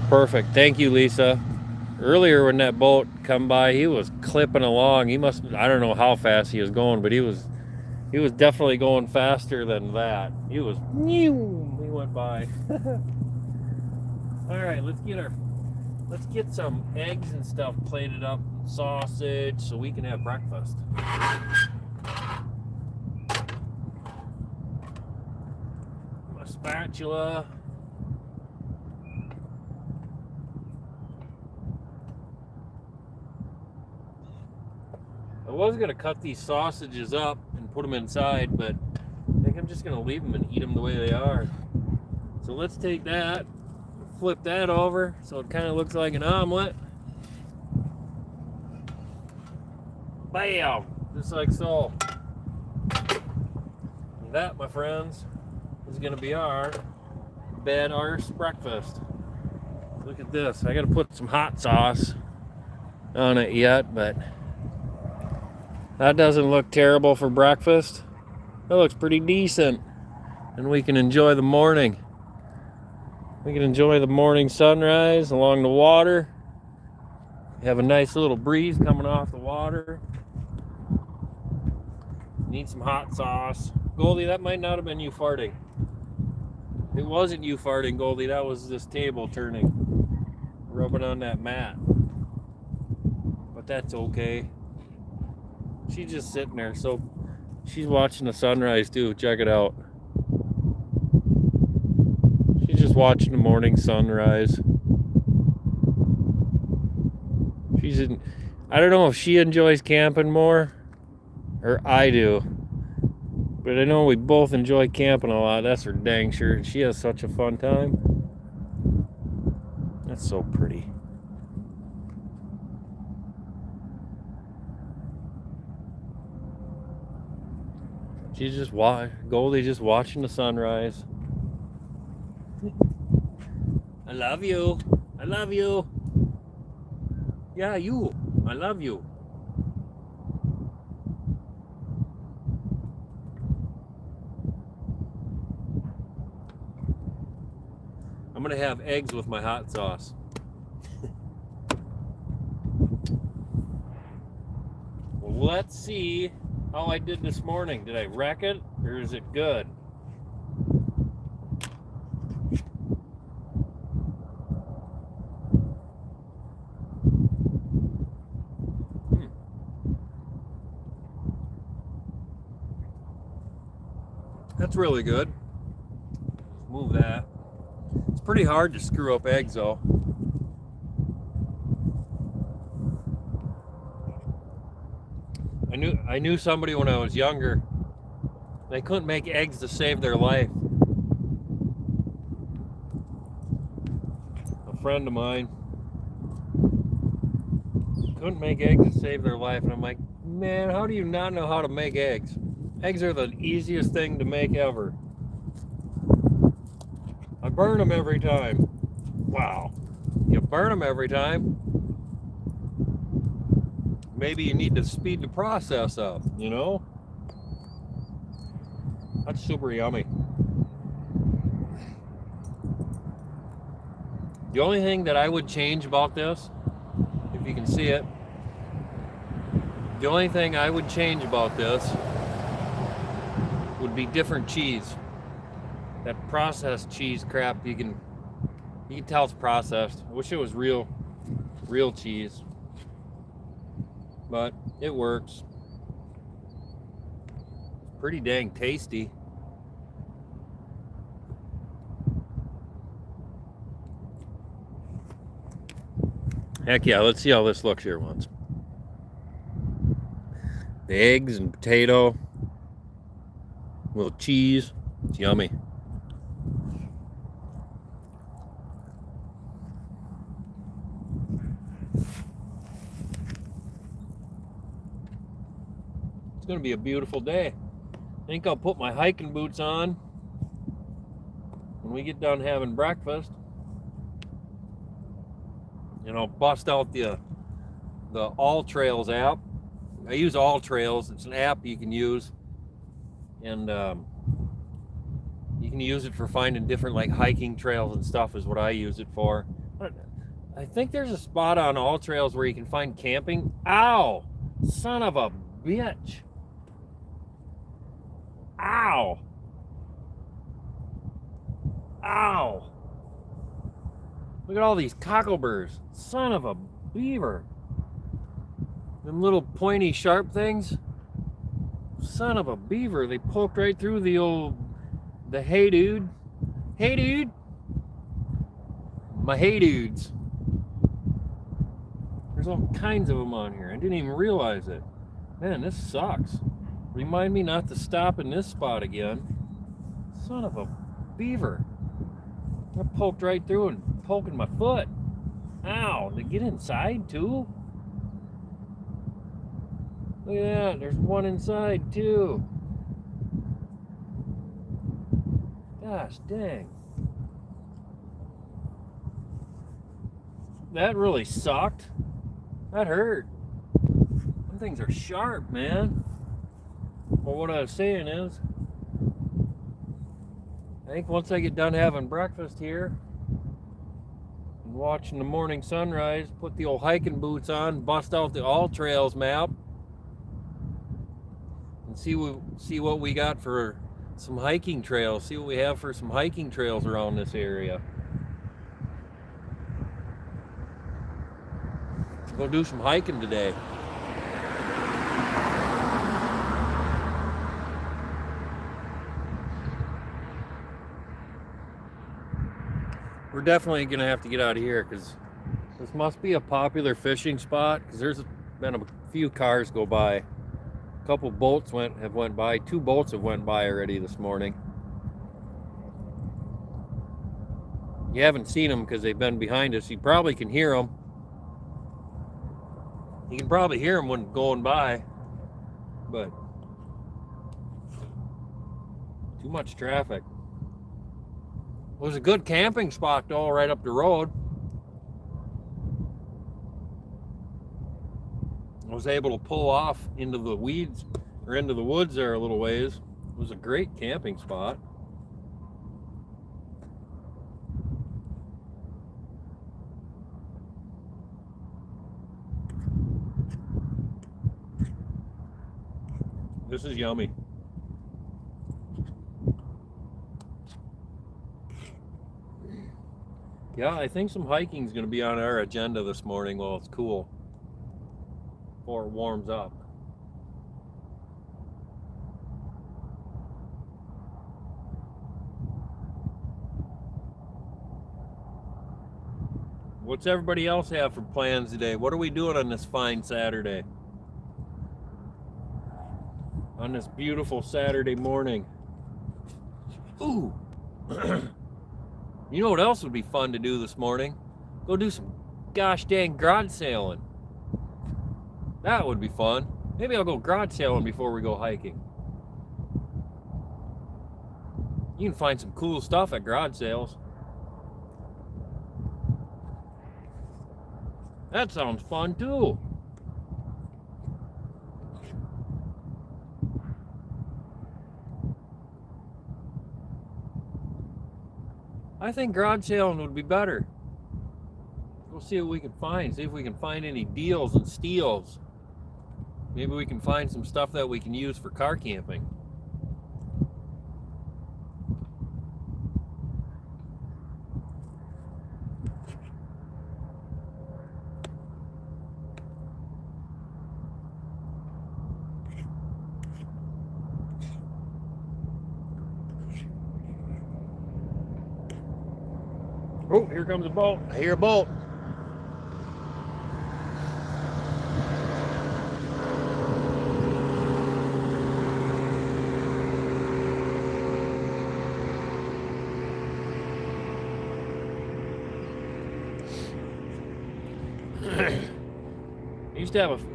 Perfect. Thank you, Lisa. Earlier when that boat come by, he was clipping along. I don't know how fast he was going, but he was definitely going faster than that. He went by. All right, let's get some eggs and stuff plated up, sausage, so we can have breakfast. My spatula. I was going to cut these sausages up and put them inside, but I think I'm just going to leave them and eat them the way they are. So let's take that, flip that over so it kind of looks like an omelet. Bam! Just like so. And that, my friends, is going to be our bed arse breakfast. Look at this. I got to put some hot sauce on it yet, but that doesn't look terrible for breakfast. That looks pretty decent. And we can enjoy the morning. We can enjoy the morning sunrise along the water. Have a nice little breeze coming off the water. Need some hot sauce. Goldie, that might not have been you farting. It wasn't you farting, Goldie. That was this table turning, rubbing on that mat. But that's okay. She's just sitting there, so she's watching the sunrise too. Check it out. She's just watching the morning sunrise. I don't know if she enjoys camping more or I do, but I know we both enjoy camping a lot. That's for dang sure. She has such a fun time. That's so pretty. She's just Goldie just watching the sunrise. I love you. I love you. Yeah, you. I love you. I'm gonna have eggs with my hot sauce. Well, let's see how I did this morning. Did I wreck it or is it good? That's really good. Move that. It's pretty hard to screw up eggs though. I knew somebody when I was younger. They couldn't make eggs to save their life. A friend of mine couldn't make eggs to save their life, and I'm like, man, how do you not know how to make eggs? Eggs are the easiest thing to make ever. I burn them every time. Wow. You burn them every time. Maybe you need to speed the process up, you know? That's super yummy. The only thing that I would change about this, if you can see it, the only thing I would change about this would be different cheese. That processed cheese crap, you can tell it's processed. I wish it was real cheese, but it works. It's pretty dang tasty. Heck yeah, let's see how this looks here once. The eggs and potato, a little cheese, it's yummy. It's gonna be a beautiful day. I think I'll put my hiking boots on when we get done having breakfast. And I'll bust out the AllTrails app. I use AllTrails. It's an app you can use, and you can use it for finding different like hiking trails and stuff is what I use it for. I think there's a spot on AllTrails where you can find camping. Ow! Son of a bitch! Ow! Ow! Look at all these cockleburs. Son of a beaver. Them little pointy sharp things. Son of a beaver. They poked right through the hey dude. Hey dude. My hey dudes. There's all kinds of them on here. I didn't even realize it. Man, this sucks. Remind me not to stop in this spot again. Son of a beaver. I poked right through and poking my foot. Ow, they get inside too? Look at that, there's one inside too. Gosh dang. That really sucked. That hurt. Some things are sharp, man. Well, what I was saying is, I think once I get done having breakfast here and watching the morning sunrise, put the old hiking boots on, bust out the AllTrails map, and see what we got for some hiking trails. See what we have for some hiking trails around this area. Go do some hiking today. We're definitely gonna have to get out of here because this must be a popular fishing spot because there's been a few cars go by. A couple boats have went by. 2 boats have went by already this morning. You haven't seen them because they've been behind us. You probably can hear them. You can probably hear them when going by, but too much traffic. was a good camping spot though, right up the road. I was able to pull off into the weeds or into the woods there a little ways. It was a great camping spot. This is yummy. Yeah, I think some hiking is going to be on our agenda this morning while it's cool, before it warms up. What's everybody else have for plans today? What are we doing on this fine Saturday? On this beautiful Saturday morning. Ooh. You know what else would be fun to do this morning? Go do some gosh dang garage sailing. That would be fun. Maybe I'll go garage sailing before we go hiking. You can find some cool stuff at garage sales. That sounds fun too. I think garage sailing would be better. We'll see what we can find. See if we can find any deals and steals. Maybe we can find some stuff that we can use for car camping. Oh, here comes a boat. I hear a boat.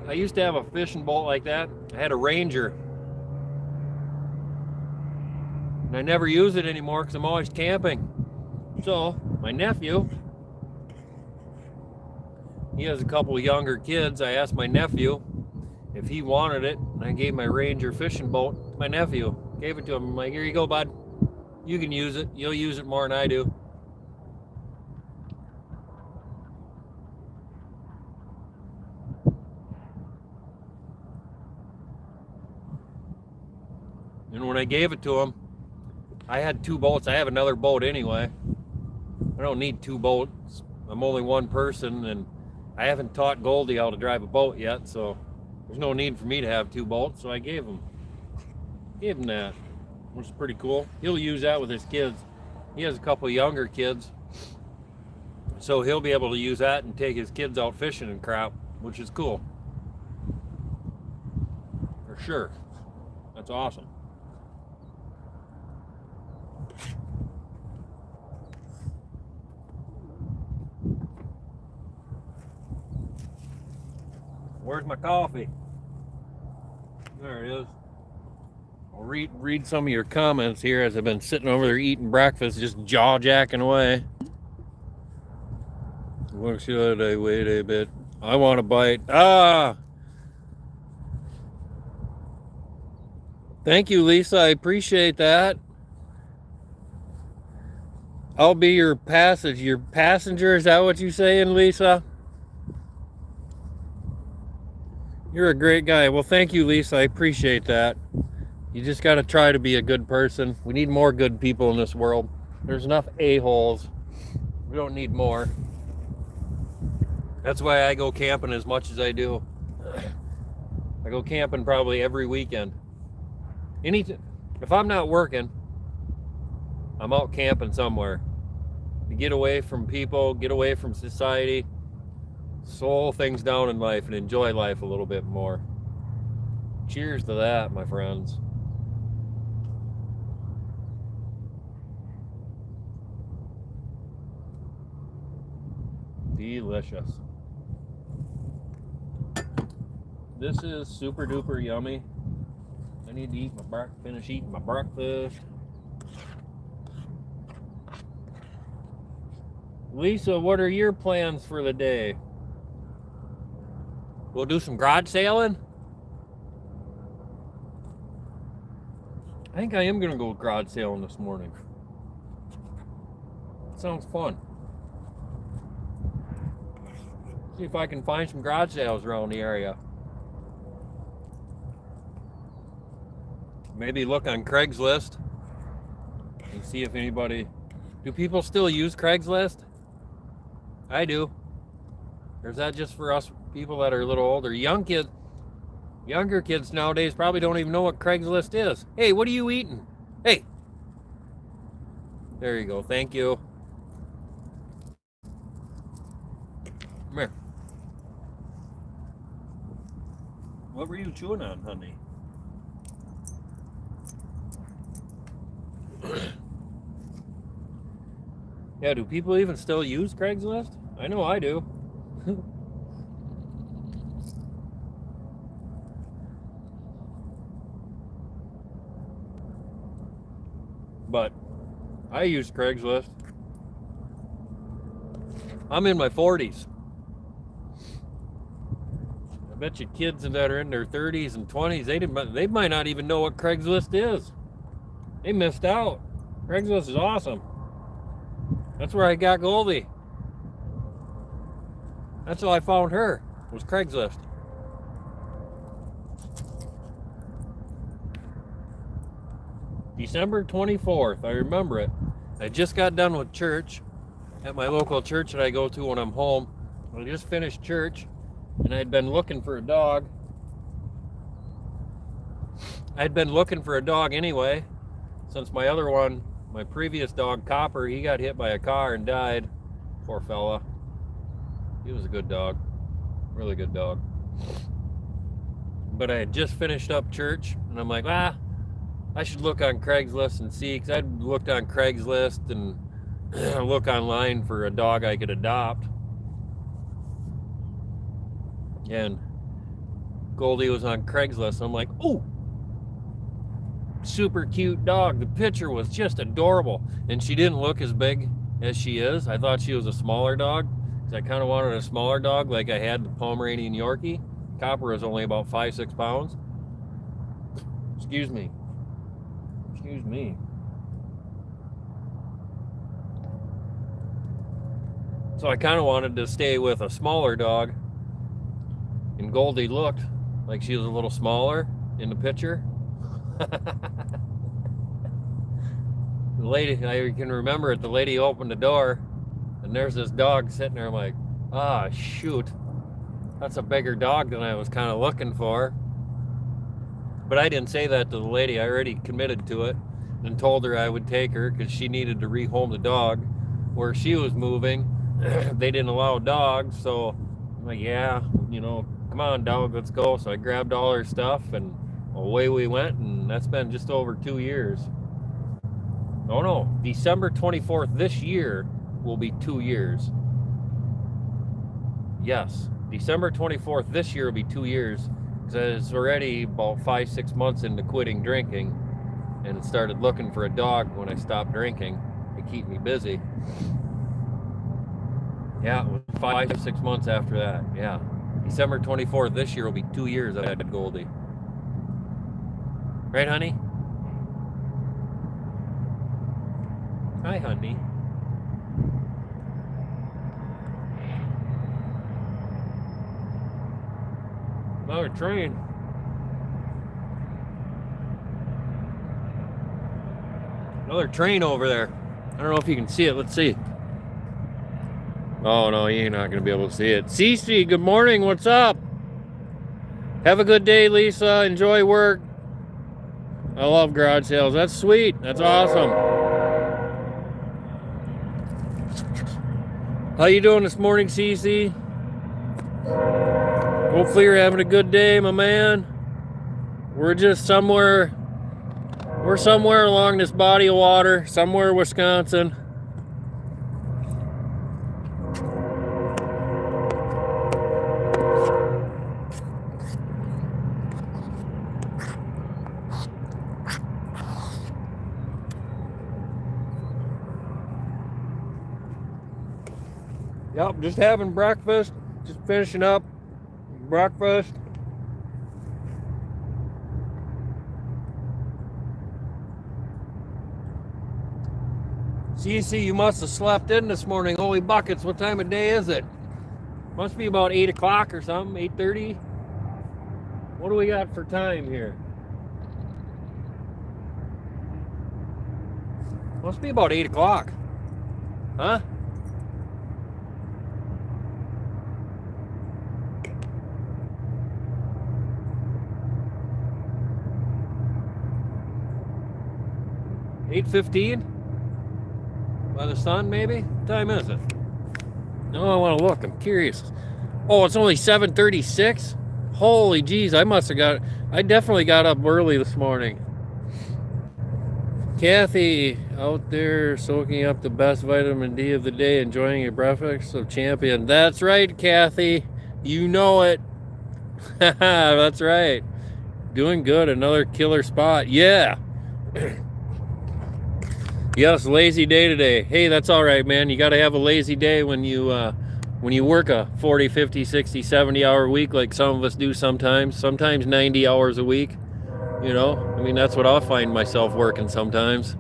I used to have a fishing boat like that. I had a Ranger. And I never use it anymore because I'm always camping. So, my nephew, he has a couple of younger kids. I asked my nephew if he wanted it, and I gave my Ranger fishing boat to my nephew. Gave it to him. I'm like, here you go, bud. You can use it. You'll use it more than I do. And when I gave it to him, I had 2 boats. I have another boat anyway. I don't need 2 boats. I'm only one person, and I haven't taught Goldie how to drive a boat yet, so there's no need for me to have 2 boats, so I gave him that, which is pretty cool. He'll use that with his kids. He has a couple of younger kids, so he'll be able to use that and take his kids out fishing and crap, which is cool. For sure. That's awesome. Where's my coffee? There it is. I'll read some of your comments here as I've been sitting over there eating breakfast, just jaw-jacking away. What should I wait a bit? I want a bite. Thank you, Lisa. I appreciate that. I'll be your passenger. Is that what you're saying, Lisa? You're a great guy. Well, thank you, Lisa. I appreciate that. You just got to try to be a good person. We need more good people in this world. There's enough a-holes. We don't need more. That's why I go camping as much as I do. I go camping probably every weekend. If I'm not working, I'm out camping somewhere. To get away from people, get away from society. Slow things down in life and enjoy life a little bit more. Cheers to that, my friends. Delicious. This is super duper yummy. I need to finish eating my breakfast. Lisa, what are your plans for the day? We'll do some garage sailing? I think I am going to go garage sailing this morning. Sounds fun. See if I can find some garage sales around the area. Maybe look on Craigslist and see if anybody... Do people still use Craigslist? I do. Or is that just for us people that are a little older? Younger kids nowadays probably don't even know what Craigslist is. Hey, what are you eating? Hey. There you go. Thank you. Come here. What were you chewing on, honey? Yeah, do people even still use Craigslist? I know I do. But I use Craigslist. I'm in my 40s. I bet you kids that are in their 30s and 20s, they might not even know what Craigslist is. They missed out. Craigslist is awesome. That's where I got Goldie. That's how I found her, was Craigslist. December 24th, I remember it. I just got done with church at my local church that I go to when I'm home. I just finished church and I'd been looking for a dog. I'd been looking for a dog anyway, since my other one, my previous dog, Copper, he got hit by a car and died. Poor fella. He was a good dog. Really good dog. But I had just finished up church and I'm like, I should look on Craigslist and see, because I'd looked on Craigslist and look online for a dog I could adopt. And Goldie was on Craigslist. I'm like, ooh, super cute dog. The picture was just adorable. And she didn't look as big as she is. I thought she was a smaller dog, because I kind of wanted a smaller dog like I had the Pomeranian Yorkie. Copper was only about 5-6 pounds. Excuse me. Excuse me. So I kind of wanted to stay with a smaller dog. And Goldie looked like she was a little smaller in the picture. The lady, I can remember it, the lady opened the door and there's this dog sitting there. I'm like, shoot. That's a bigger dog than I was kind of looking for. But I didn't say that to the lady. I already committed to it and told her I would take her because she needed to rehome the dog. Where she was moving, they didn't allow dogs. So I'm like, yeah, come on, dog, let's go. So I grabbed all her stuff and away we went. And that's been just over 2 years. Oh no, December 24th this year will be 2 years. Yes, December 24th this year will be 2 years. Because it's already about 5-6 months into quitting drinking and started looking for a dog when I stopped drinking to keep me busy. Yeah, it was 5-6 months after that. Yeah, December 24th this year will be 2 years I had Goldie. Right, honey? Hi, honey. Another train. Another train over there. I don't know if you can see it. Let's see. Oh, no, you're not going to be able to see it. Cece, good morning. What's up? Have a good day, Lisa. Enjoy work. I love garage sales. That's sweet. That's awesome. How you doing this morning, Cece? Hopefully you're having a good day, my man. We're somewhere along this body of water, somewhere in Wisconsin. Yep, just having breakfast. Just finishing up breakfast. CC, you must have slept in this morning. Holy buckets, what time of day is it? Must be about 8 o'clock or something, 8:30. What do we got for time here? Must be about 8 o'clock. Huh? $8:15? By the sun, maybe? What time is it? Oh, I want to look. I'm curious. Oh, it's only 7:36? Holy jeez, I definitely got up early this morning. Kathy, out there soaking up the best vitamin D of the day, enjoying your breakfast of champion. That's right, Kathy. You know it. That's right. Doing good. Another killer spot. Yeah. Yes, lazy day today. Hey, that's all right, man. You got to have a lazy day when you work a 40, 50, 60, 70 hour week like some of us do sometimes 90 hours a week. You know, I mean, that's what I'll find myself working sometimes.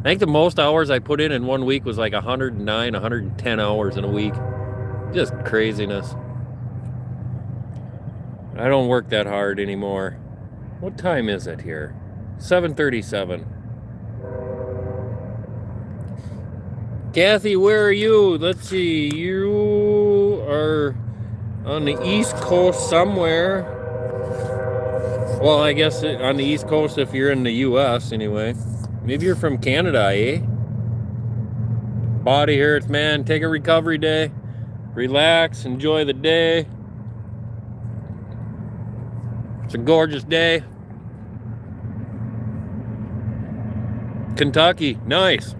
I think the most hours I put in one week was like 109, 110 hours in a week. Just craziness. I don't work that hard anymore. What time is it here? 7:37. Kathy, where are you? Let's see. You are on the East Coast somewhere. Well, I guess on the East Coast if you're in the U.S. anyway. Maybe you're from Canada, eh? Body hurts, man. Take a recovery day. Relax. Enjoy the day. It's a gorgeous day. Kentucky. Nice.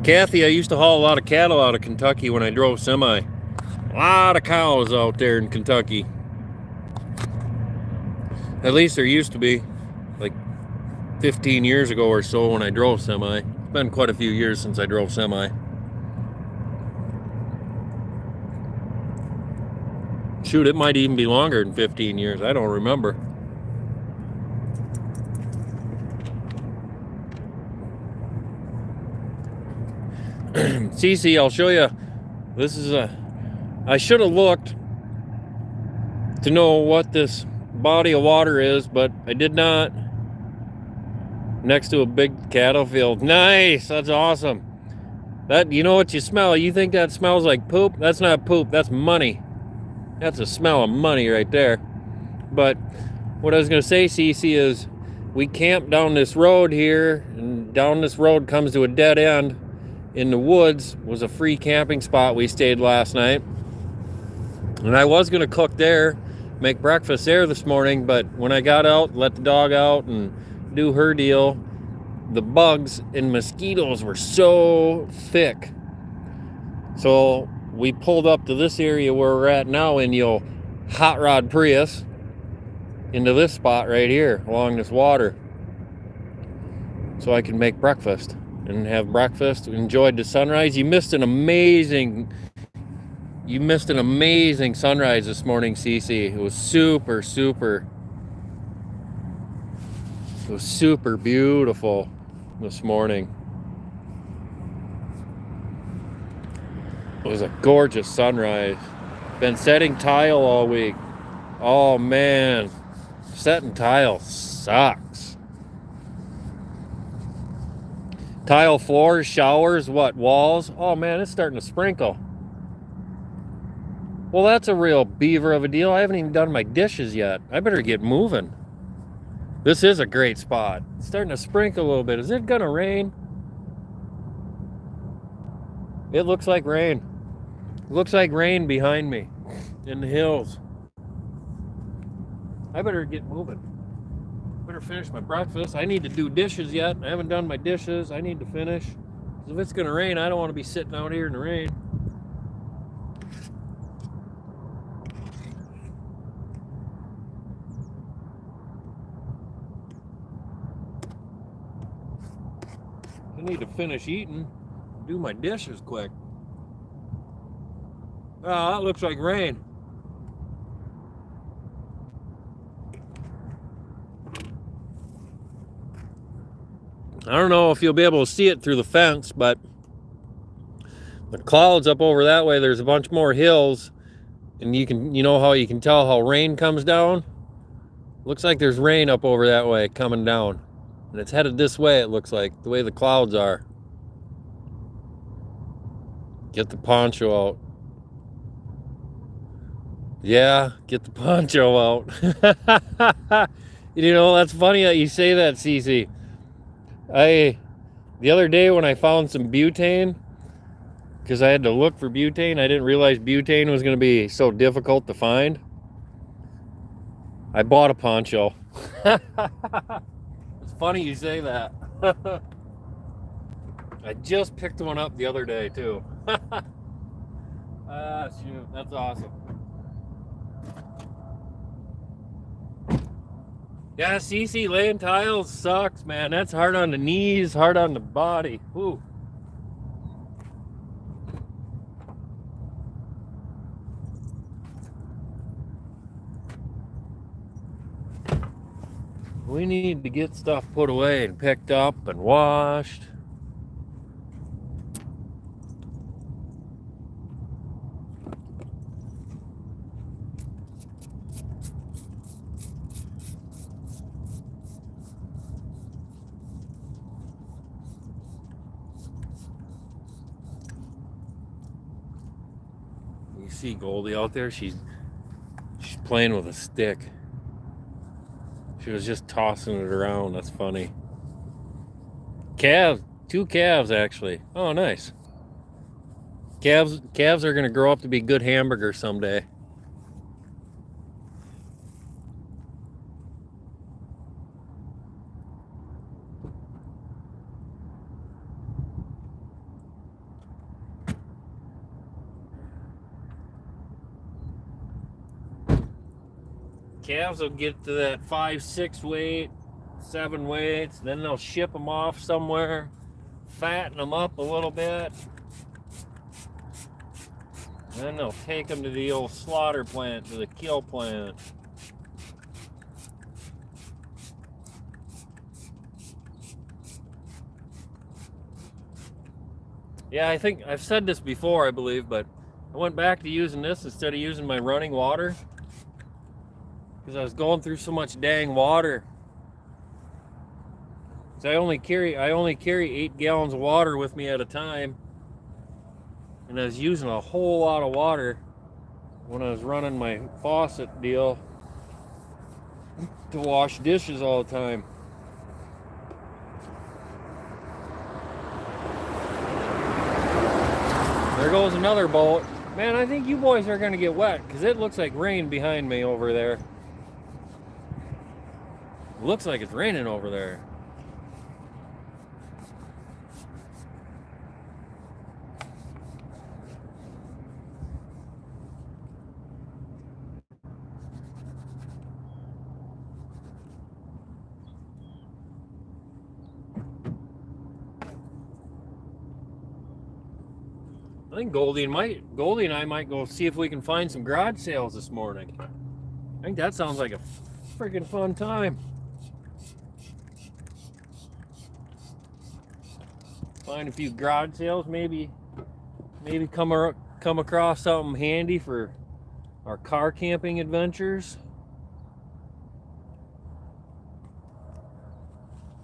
Kathy, I used to haul a lot of cattle out of Kentucky when I drove semi. A lot of cows out there in Kentucky. At least there used to be, like 15 years ago or so when I drove semi. It's been quite a few years since I drove semi. Shoot, it might even be longer than 15 years. I don't remember. Cece, I'll show you. This is I should have looked to know what this body of water is, but I did not. Next to a big cattle field. Nice, that's awesome. That, you know what you smell? You think that smells like poop? That's not poop, that's money. That's a smell of money right there. But what I was gonna say, Cece, is we camped down this road here, and down this road comes to a dead end. In the woods was a free camping spot we stayed last night. And I was gonna cook there, make breakfast there this morning, but when I got out, let the dog out and do her deal, the bugs and mosquitoes were so thick. So we pulled up to this area where we're at now in your hot rod Prius into this spot right here along this water so I can make breakfast and have breakfast. Enjoyed the sunrise. You missed an amazing sunrise this morning, Cece. It was super beautiful this morning. It was a gorgeous sunrise. Been setting tile all week. Oh man, setting tile sucks. Tile floors, showers, what, walls? Oh man, it's starting to sprinkle. Well, that's a real beaver of a deal. I haven't even done my dishes yet. I better get moving. This is a great spot. It's starting to sprinkle a little bit. Is it gonna rain? It looks like rain. It looks like rain behind me in the hills. I better get moving. Better finish my breakfast. I need to do dishes yet. I haven't done my dishes. I need to finish. If it's gonna rain, I don't want to be sitting out here in the rain. I need to finish eating, do my dishes quick. Oh, that looks like rain. I don't know if you'll be able to see it through the fence, but the clouds up over that way, there's a bunch more hills, and you know how you can tell how rain comes down? Looks like there's rain up over that way coming down. And it's headed this way, it looks like, the way the clouds are. Get the poncho out. Yeah, get the poncho out. You know, that's funny that you say that, Cece. The other day when I found some butane, because I had to look for butane, I didn't realize butane was going to be so difficult to find. I bought a poncho. It's funny you say that. I just picked one up the other day too. Shoot, that's awesome. Yeah, Cece, laying tiles sucks, man. That's hard on the knees, hard on the body. Whew. We need to get stuff put away and picked up and washed. You see Goldie out there? She's playing with a stick. She was just tossing it around. That's funny. Calves, 2 calves actually. Oh, nice. Calves are gonna grow up to be good hamburgers someday. Calves will get to that 5, 6 weight, 7 weights, then they'll ship them off somewhere, fatten them up a little bit, then they'll take them to the old slaughter plant, to the kill plant. Yeah, I think I've said this before, I believe, but I went back to using this instead of using my running water because I was going through so much dang water. So I only carry 8 gallons of water with me at a time, and I was using a whole lot of water when I was running my faucet deal to wash dishes all the time. There goes another boat. Man, I think you boys are going to get wet because it looks like rain behind me over there. It looks like it's raining over there. I think Goldie and I might go see if we can find some garage sales this morning. I think that sounds like a freaking fun time. Find a few garage sales, maybe come across something handy for our car camping adventures.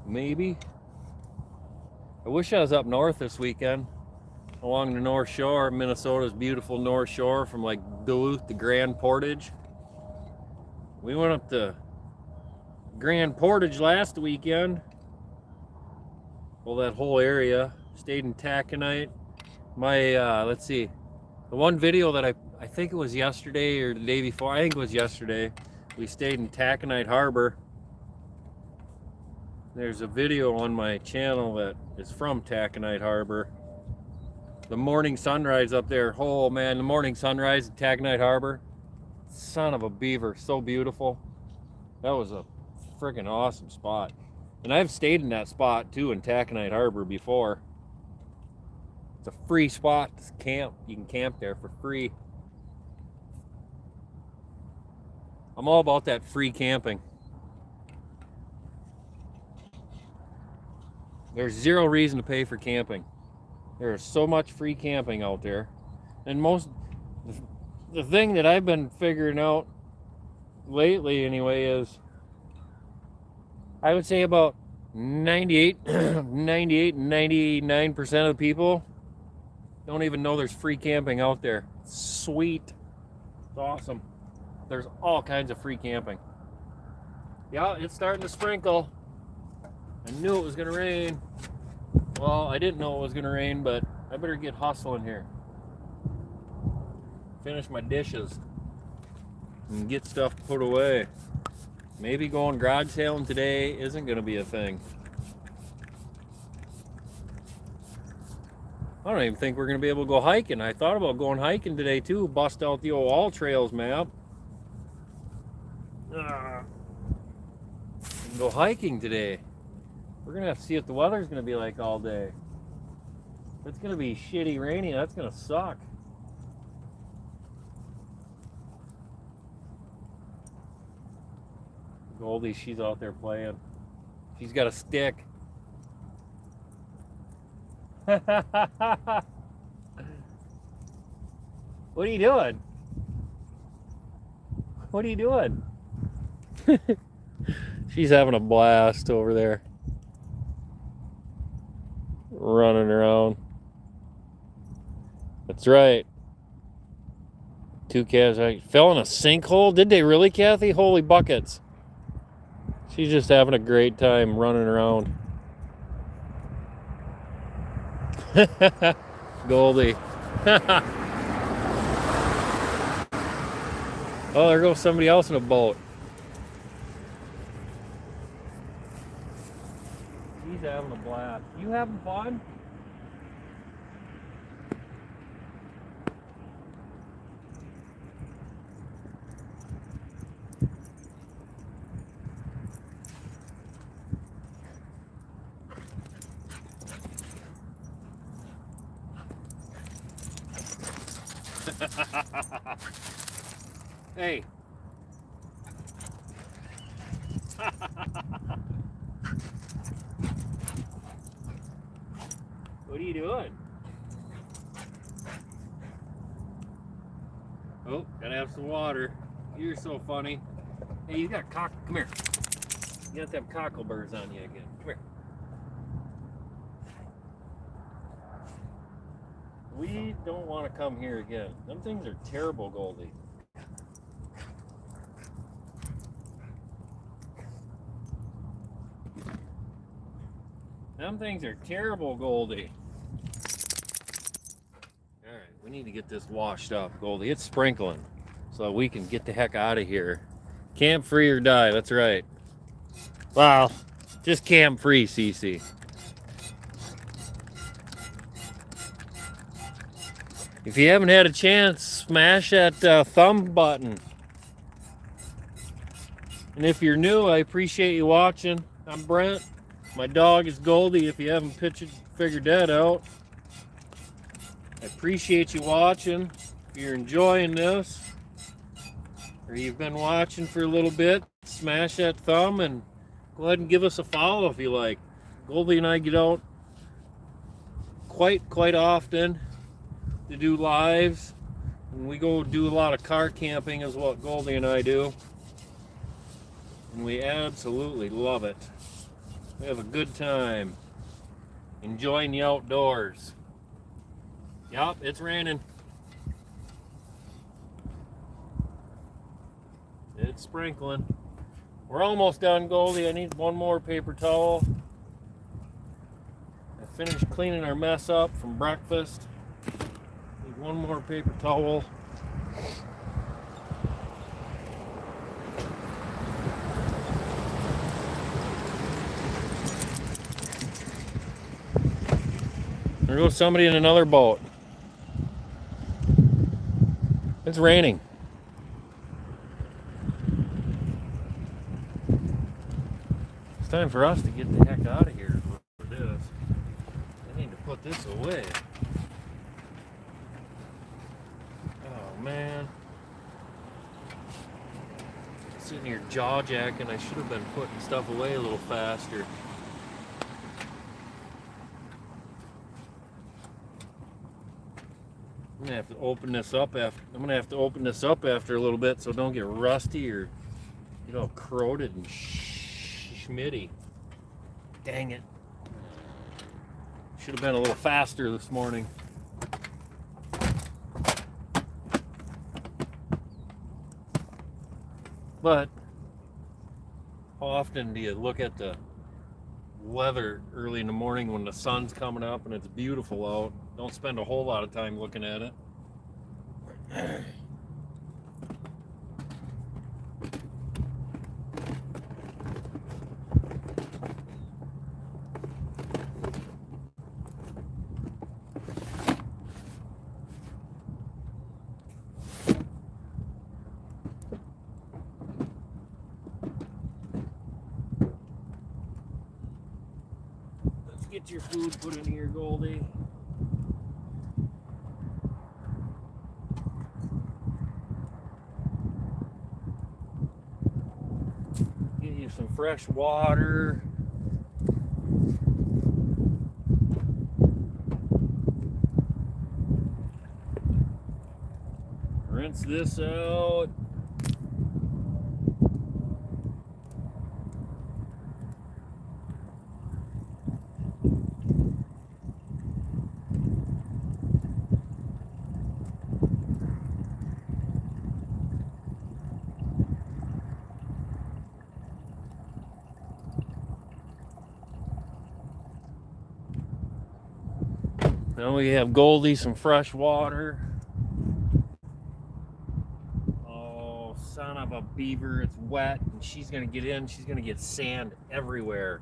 Maybe. I wish I was up north this weekend, along the North Shore, Minnesota's beautiful North Shore, from like Duluth to Grand Portage. We went up to Grand Portage last weekend. Well, that whole area. Stayed in Taconite. My, let's see, the one video that I think it was yesterday or the day before, I think it was yesterday, we stayed in Taconite Harbor. There's a video on my channel that is from Taconite Harbor. The morning sunrise up there, oh man, the morning sunrise at Taconite Harbor. Son of a beaver, so beautiful. That was a freaking awesome spot. And I've stayed in that spot too in Taconite Harbor before. It's a free spot to camp. You can camp there for free. I'm all about that free camping. There's zero reason to pay for camping. There's so much free camping out there. And the thing that I've been figuring out lately anyway is I would say about 98 and 99% of the people don't even know there's free camping out there. Sweet. It's awesome. There's all kinds of free camping. Yeah, it's starting to sprinkle. I knew it was going to rain. Well, I didn't know it was going to rain, but I better get hustling here. Finish my dishes and get stuff put away. Maybe going garage sailing today isn't going to be a thing. I don't even think we're going to be able to go hiking. I thought about going hiking today too. Bust out the old All Trails map. And go hiking today. We're going to have to see what the weather's going to be like all day. If it's going to be shitty rainy, that's going to suck. Goldie, she's out there playing. She's got a stick. What are you doing? What are you doing? She's having a blast over there. Running around. That's right. Two calves fell in a sinkhole. Did they really, Kathy? Holy buckets. She's just having a great time running around. Goldie. Oh, there goes somebody else in a boat. She's having a blast. You having fun? Hey. What are you doing? Oh, gotta have some water. You're so funny. Hey, you got come here. You have to have cockleburrs on you again. Come here. We don't want to come here again. Them things are terrible, Goldie. Them things are terrible, Goldie. Alright, we need to get this washed up, Goldie. It's sprinkling, so we can get the heck out of here. Camp free or die, that's right. Well, just camp free, Cece. If you haven't had a chance, smash that thumb button. And if you're new, I appreciate you watching. I'm Brent. My dog is Goldie, if you haven't figured that out. I appreciate you watching. If you're enjoying this, or you've been watching for a little bit, smash that thumb and go ahead and give us a follow if you like. Goldie and I get out quite often to do lives, and we go do a lot of car camping is what Goldie and I do, and we absolutely love it. We have a good time enjoying the outdoors. Yup, it's raining. It's sprinkling. We're almost done, Goldie. I need one more paper towel. I finished cleaning our mess up from breakfast. Need one more paper towel. There goes somebody in another boat. It's raining. It's time for us to get the heck out of here. Is what it is. I need to put this away. Oh man. sitting here jaw jacking. I should have been putting stuff away a little faster. I'm gonna have to open this up after a little bit so it don't get rusty or corroded and schmitty. Dang it. Should have been a little faster this morning. But how often do you look at the weather early in the morning when the sun's coming up and it's beautiful out? Don't spend a whole lot of time looking at it. Get your food put in here, Goldie. Get you some fresh water. Rinse this out. Now we have Goldie some fresh water. Oh, son of a beaver, it's wet and she's gonna get in, she's gonna get sand everywhere.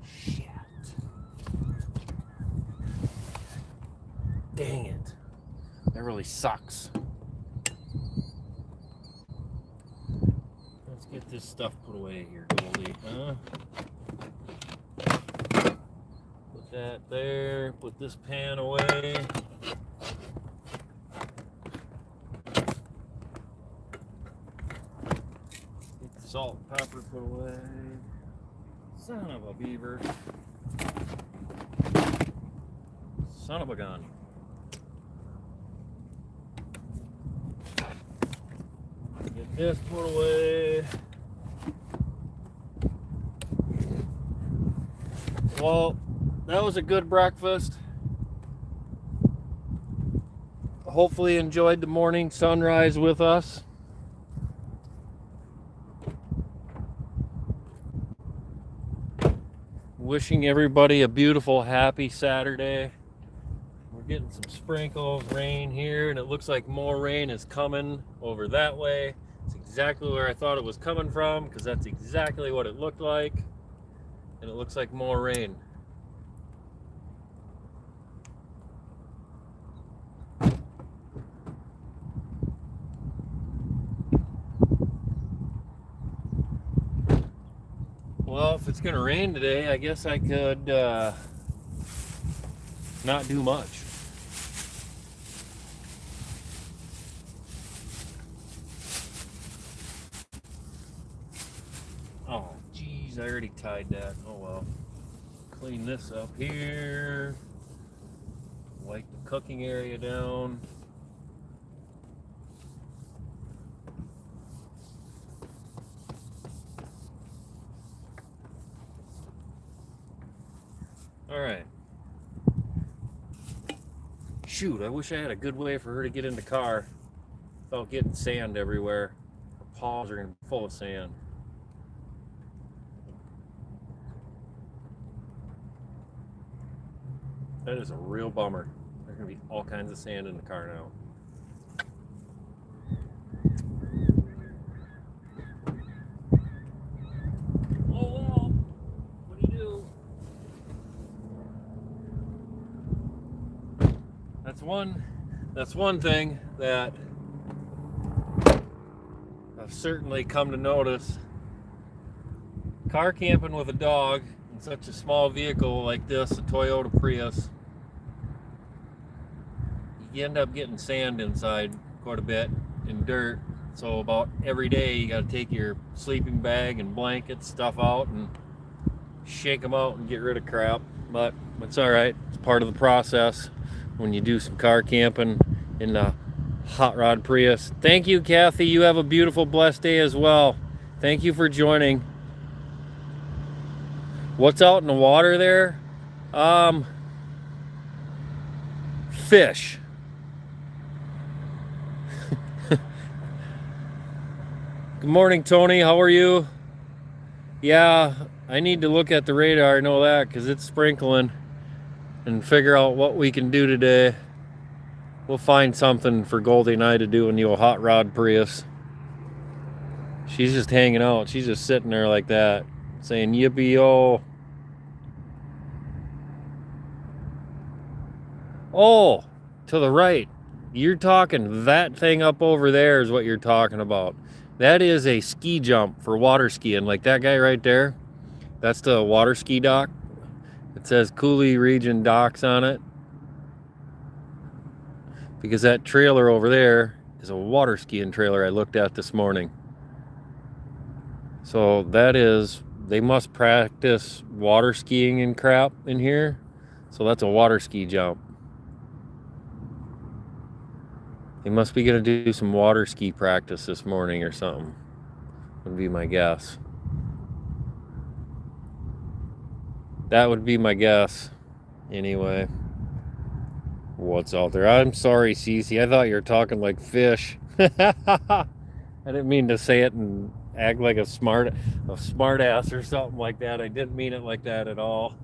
Shit. Dang it. That really sucks. Let's get this stuff put away here, Goldie. Put that there. Put this pan away. Get the salt and pepper put away. Son of a beaver. Son of a gun. Get this put away. Well, that was a good breakfast. Hopefully enjoyed the morning sunrise with us. Wishing everybody a beautiful, happy Saturday. We're getting some sprinkles, rain here, and it looks like more rain is coming over that way. It's exactly where I thought it was coming from, because that's exactly what it looked like. And it looks like more rain. Well, if it's gonna rain today, I guess I could not do much. Oh, geez, I already tied that. Oh well. Clean this up here. Wipe the cooking area down. All right. Shoot, I wish I had a good way for her to get in the car without getting sand everywhere. Her paws are going to be full of sand. That is a real bummer. There's going to be all kinds of sand in the car now. Oh well, what do you do? That's one thing that I've certainly come to notice. Car camping with a dog in such a small vehicle like this, a Toyota Prius, you you end up getting sand inside quite a bit and dirt. So about every day you got to take your sleeping bag and blankets stuff out and shake them out and get rid of crap. But it's all right. It's part of the process when you do some car camping in the Hot Rod Prius. Thank you, Kathy. You have a beautiful, blessed day as well. Thank you for joining. What's out in the water there? Fish. Good morning, Tony. How are you? Yeah, I need to look at the radar, I know that, because it's sprinkling, and figure out what we can do today. We'll find something for Goldie and I to do in the old Hot Rod Prius. She's just hanging out. She's just sitting there like that, saying yippee-yo. Oh, to the right. You're talking, that thing up over there is what you're talking about. That is a ski jump for water skiing, like that guy right there. That's the water ski dock. It says Coulee Region Docks on it. Because that trailer over there is a water skiing trailer I looked at this morning. So that is, they must practice water skiing and crap in here. So that's a water ski jump. They must be going to do some water ski practice this morning or something. Would be my guess. That would be my guess. Anyway. What's out there? I'm sorry, Cece. I thought you were talking like fish. I didn't mean to say it and act like a smart ass or something like that. I didn't mean it like that at all.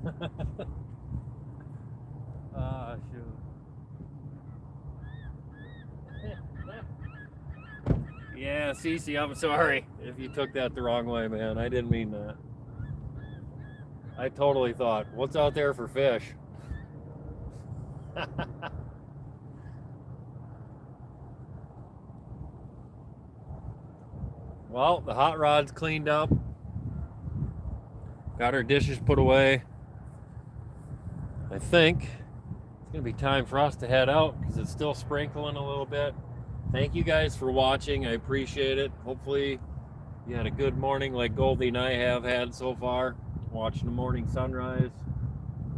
Ah, shoot. Yeah, Cece, I'm sorry if you took that the wrong way, man. I didn't mean that. I totally thought, what's out there for fish? Well, the hot rod's cleaned up. Got our dishes put away. I think it's gonna be time for us to head out because it's still sprinkling a little bit. Thank you guys for watching. I appreciate it. Hopefully you had a good morning like Goldie and I have had so far, watching the morning sunrise.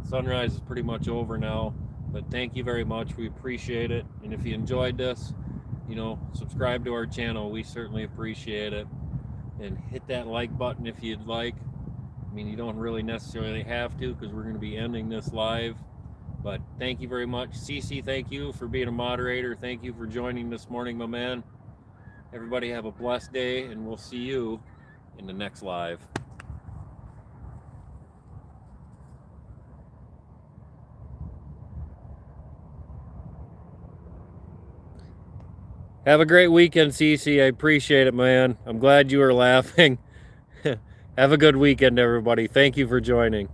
The sunrise is pretty much over now, but thank you very much. We appreciate it. And if you enjoyed this, subscribe to our channel. We certainly appreciate it. And hit that like button if you'd like. I mean, you don't really necessarily have to because we're going to be ending this live. But thank you very much. Cece, thank you for being a moderator. Thank you for joining this morning, my man. Everybody have a blessed day, and we'll see you in the next live. Have a great weekend, Cece. I appreciate it, man. I'm glad you were laughing. Have a good weekend, everybody. Thank you for joining.